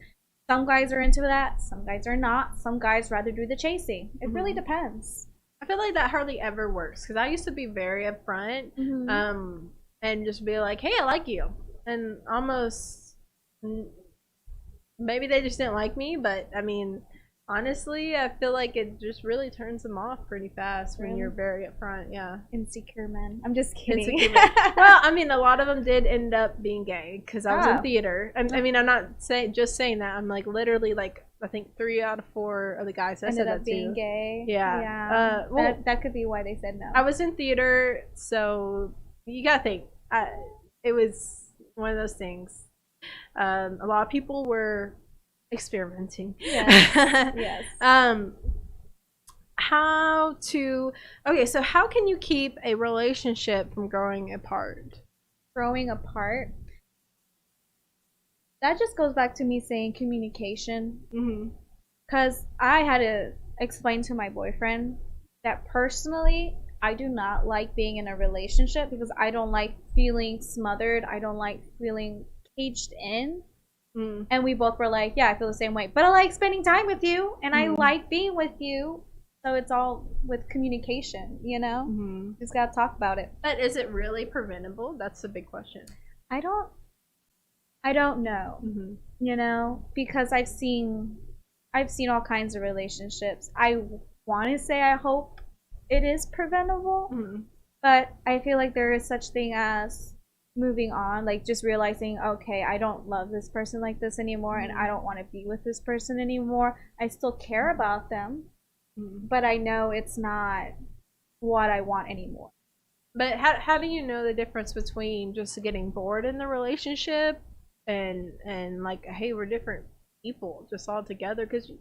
Some guys are into that, some guys are not. Some guys rather do the chasing. It really depends. I feel like that hardly ever works, because I used to be very upfront and just be like, hey, I like you. And almost, maybe they just didn't like me, but I mean, honestly, I feel like it just really turns them off pretty fast when you're very upfront. Yeah. Insecure men. I'm just kidding. Well, I mean, a lot of them did end up being gay because I was in theater. I mean, I'm not saying that. I'm like literally like, I think 3 out of 4 of the guys I said that being to. gay. Yeah. Well, that could be why they said no. I was in theater, so you gotta think. It was one of those things. A lot of people were experimenting. Yes. Yes. So how can you keep a relationship from growing apart? Growing apart? That just goes back to me saying communication. Because I had to explain to my boyfriend that personally, I do not like being in a relationship because I don't like feeling smothered. I don't like feeling caged in. And we both were like, yeah, I feel the same way. But I like spending time with you, and I like being with you. So it's all with communication, you know? Just gotta talk about it. But is it really preventable? That's the big question. I don't know, you know, because I've seen all kinds of relationships. I want to say I hope it is preventable, but I feel like there is such thing as moving on, like just realizing, okay, I don't love this person like this anymore, and I don't want to be with this person anymore. I still care about them, but I know it's not what I want anymore. But how do you know the difference between just getting bored in the relationship and like, hey, we're different people just all together? Because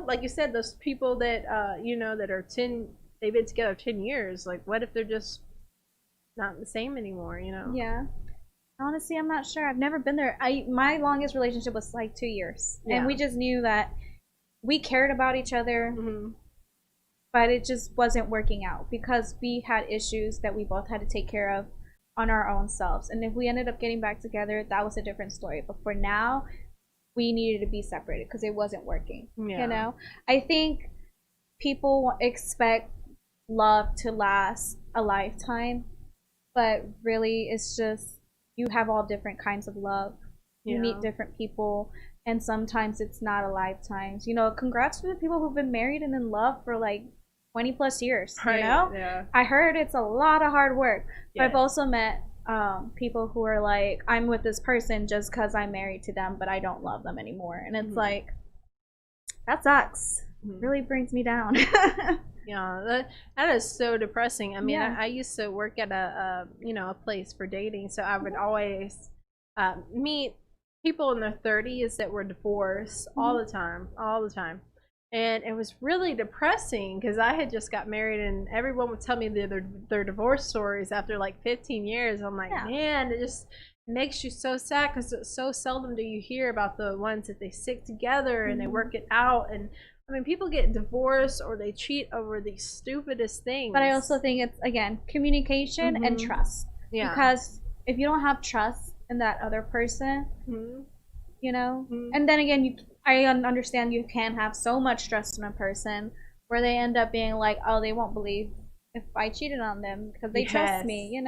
like you said, those people that that are 10, they've been together 10 years. Like, what if they're just not the same anymore? Yeah. Honestly, I'm not sure. I've never been there. My longest relationship was like 2 years, and we just knew that we cared about each other, but it just wasn't working out because we had issues that we both had to take care of on our own selves. And if we ended up getting back together, that was a different story. But for now, we needed to be separated because it wasn't working. I think people expect love to last a lifetime, but really it's just you have all different kinds of love. You meet different people, and sometimes it's not a lifetime. Congrats to the people who've been married and in love for like 20 plus years. Yeah. I heard it's a lot of hard work, but I've also met people who are like, I'm with this person just because I'm married to them, but I don't love them anymore. And it's like, that sucks. Really brings me down. Yeah, that is so depressing. I mean, I used to work at a place for dating, so I would always meet people in their 30s that were divorced all the time, and it was really depressing because I had just got married, and everyone would tell me their divorce stories after like 15 years. I'm like, man, it just makes you so sad because so seldom do you hear about the ones that they stick together and they work it out. And I mean, people get divorced or they cheat over the stupidest things. But I also think it's, again, communication and trust. Yeah. Because if you don't have trust in that other person, and then again, I understand you can have so much trust in a person where they end up being like, oh, they won't believe if I cheated on them because they trust me,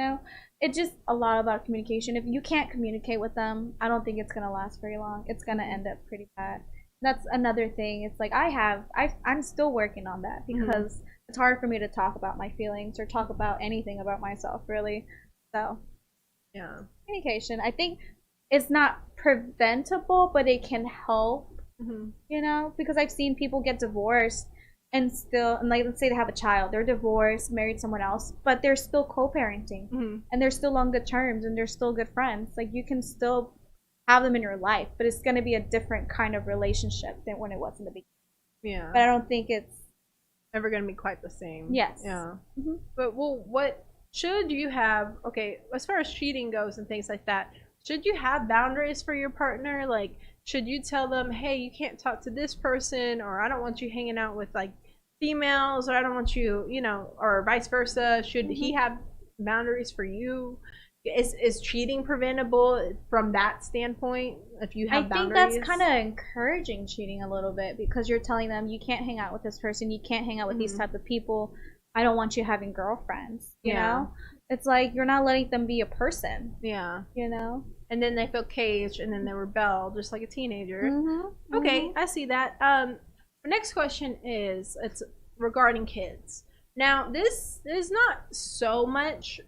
It's just a lot about communication. If you can't communicate with them, I don't think it's going to last very long. It's going to end up pretty bad. That's another thing. It's like I'm still working on that because it's hard for me to talk about my feelings or talk about anything about myself, really. So, communication. I think it's not preventable, but it can help, because I've seen people get divorced and still, and like, let's say they have a child, they're divorced, married someone else, but they're still co-parenting and they're still on good terms and they're still good friends. Like, you can still have them in your life, but it's going to be a different kind of relationship than when it was in the beginning. Yeah. But I don't think it's ever going to be quite the same. Yes. Yeah. But what should you have? Okay, as far as cheating goes and things like that, should you have boundaries for your partner? Like, should you tell them, hey, you can't talk to this person, or I don't want you hanging out with like females, or I don't want you, or vice versa? Should he have boundaries for you? Is cheating preventable from that standpoint if you have boundaries? I think that's kind of encouraging cheating a little bit because you're telling them you can't hang out with this person, you can't hang out with these type of people. I don't want you having girlfriends, you know? It's like you're not letting them be a person. Yeah. And then they feel caged and then they rebel just like a teenager. Okay, I see that. The next question is, it's regarding kids. Now, this is not so much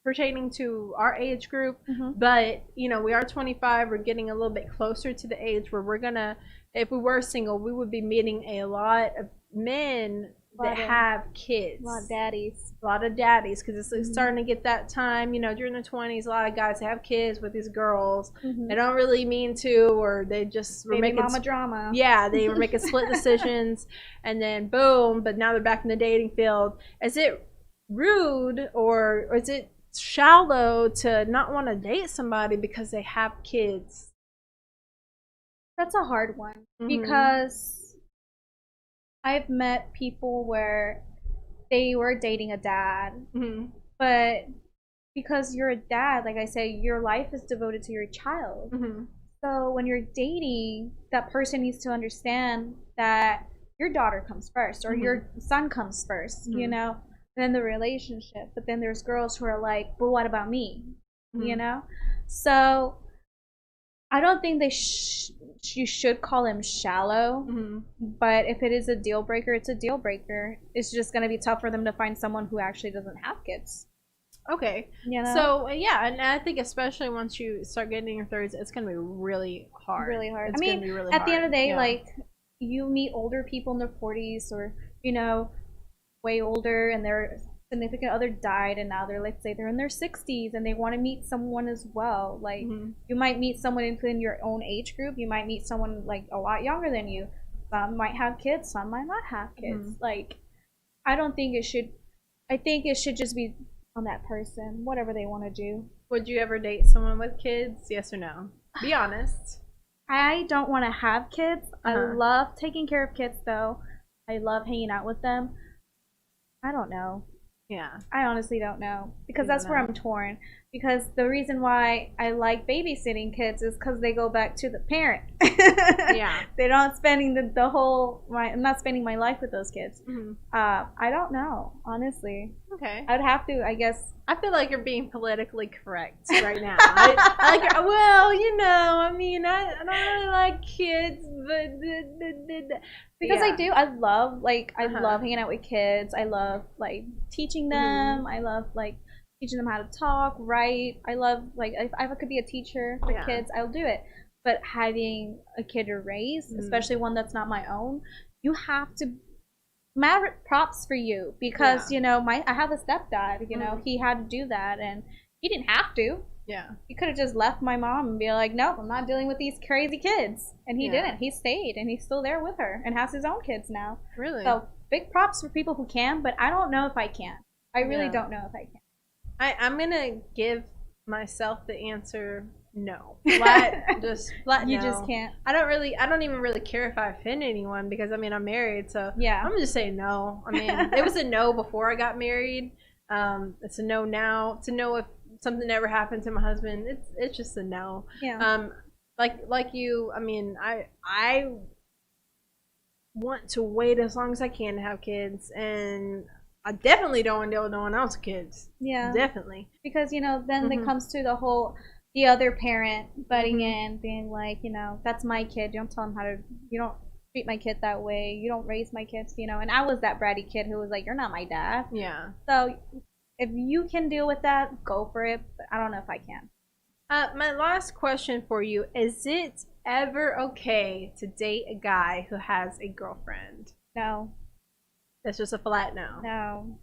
pertaining to our age group, but we are 25. We're getting a little bit closer to the age where we're gonna, if we were single, we would be meeting a lot of men that have kids, a lot of daddies, because it's starting to get that time, during the 20s, a lot of guys have kids with these girls. They don't really mean to, or they just were making mama drama. Yeah, they were making split decisions, and then boom, but now they're back in the dating field. Is it rude or is it shallow to not want to date somebody because they have kids? That's a hard one because I've met people where they were dating a dad, but because you're a dad, like I say, your life is devoted to your child. So when you're dating, that person needs to understand that your daughter comes first or your son comes first, then the relationship. But then there's girls who are like, but what about me? So I don't think you should call him shallow, but if it is a deal breaker, it's a deal breaker. It's just going to be tough for them to find someone who actually doesn't have kids. Okay. So and I think especially once you start getting in your 30s, it's going to be really hard. Really hard. It's going to be really at hard. the end of the day, like, you meet older people in their 40s or, way older, and they're significant other died and now they're, let's say they're in their 60s and they want to meet someone as well. Like, you might meet someone in your own age group. You might meet someone like a lot younger than you. Some might have kids, some might not have kids. Like, I think it should just be on that person, whatever they want to do. Would you ever date someone with kids? Yes or no? Be honest. I don't want to have kids. I love taking care of kids, though. I love hanging out with them. I don't know. Yeah. I honestly don't know. Because that's where I'm torn. Because the reason why I like babysitting kids is because they go back to the parent. Yeah. They're not spending the whole... I'm not spending my life with those kids. I don't know, honestly. Okay. I'd have to, I guess... I feel like you're being politically correct right now. Well, you know, I mean, I don't really like kids, but... Because I do. I love hanging out with kids. I love, like, teaching them. I love, like, teaching them how to talk, write. I love, like, if I could be a teacher for kids, I'll do it. But having a kid to raise, especially one that's not my own, you have to... Mad props for you because you know I have a stepdad. You know he had to do that and he didn't have to. Yeah, he could have just left my mom and be like, "No, I'm not dealing with these crazy kids," and he didn't. He stayed and he's still there with her and has his own kids now. Really? So big props for people who can, but I don't know if I can. I really don't know if I can. I'm gonna give myself the answer. No, you no. just can't. I don't even really care if I offend anyone because I mean I'm married, so yeah, I'm just saying no. I mean it was a no before I got married. It's a no now. To know if something ever happened to my husband, it's just a no. Yeah. Like you. I mean I want to wait as long as I can to have kids, and I definitely don't want to deal with no one else's kids. Yeah, definitely. Because you know then it comes to the other parent butting in, being like, you know, that's my kid. You don't tell him you don't treat my kid that way. You don't raise my kids, you know. And I was that bratty kid who was like, you're not my dad. Yeah. So if you can deal with that, go for it. But I don't know if I can. My last question for you, is it ever okay to date a guy who has a girlfriend? No. That's just a flat no. No.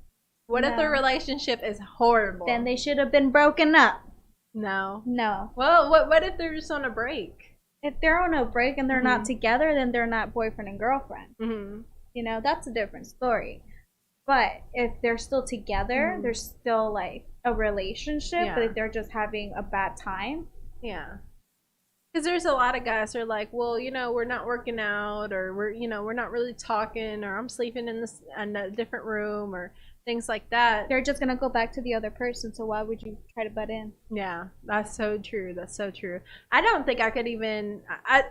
What if the relationship is horrible? Then they should have been broken up. No. No. Well, what if they're just on a break? If they're on a break and they're not together, then they're not boyfriend and girlfriend. You know, that's a different story. But if they're still together, there's still like a relationship, but if they're just having a bad time. Yeah. Because there's a lot of guys who are like, well, you know, we're not working out, or we're not really talking, or I'm sleeping in a different room, or things like that. They're just gonna go back to the other person, so why would you try to butt in? Yeah, that's so true. That's so true. I don't think I could even. I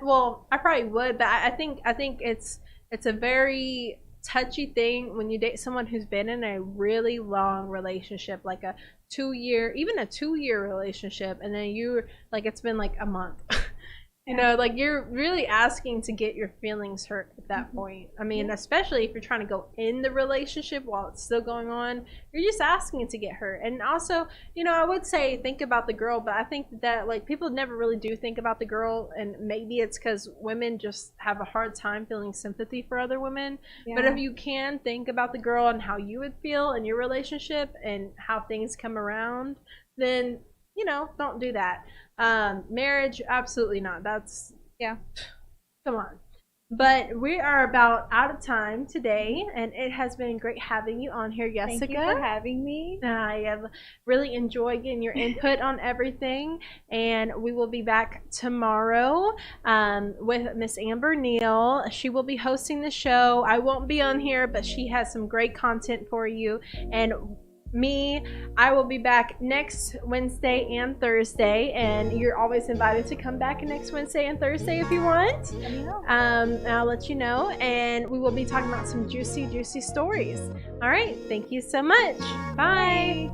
probably would, but I think it's a very touchy thing when you date someone who's been in a really long relationship, like a 2-year, even a 2-year relationship, and then you're like, it's been like a month. You know, like you're really asking to get your feelings hurt at that point. I mean, especially if you're trying to go in the relationship while it's still going on, you're just asking to get hurt. And also, you know, I would say think about the girl, but I think that like people never really do think about the girl, and maybe it's because women just have a hard time feeling sympathy for other women. Yeah. But if you can think about the girl and how you would feel in your relationship and how things come around, then, you know, don't do that. Marriage, absolutely not. That's, yeah, come on. But we are about out of time today, and it has been great having you on here, Jessica. Thank you for having me. I have really enjoyed getting your input on everything, and we will be back tomorrow with Miss Amber Neal. She will be hosting the show. I won't be on here, but she has some great content for you, and I will be back next Wednesday and Thursday, and you're always invited to come back next Wednesday and Thursday if you want. Let me know. I'll let you know, and we will be talking about some juicy stories. All right, thank you so much. Bye.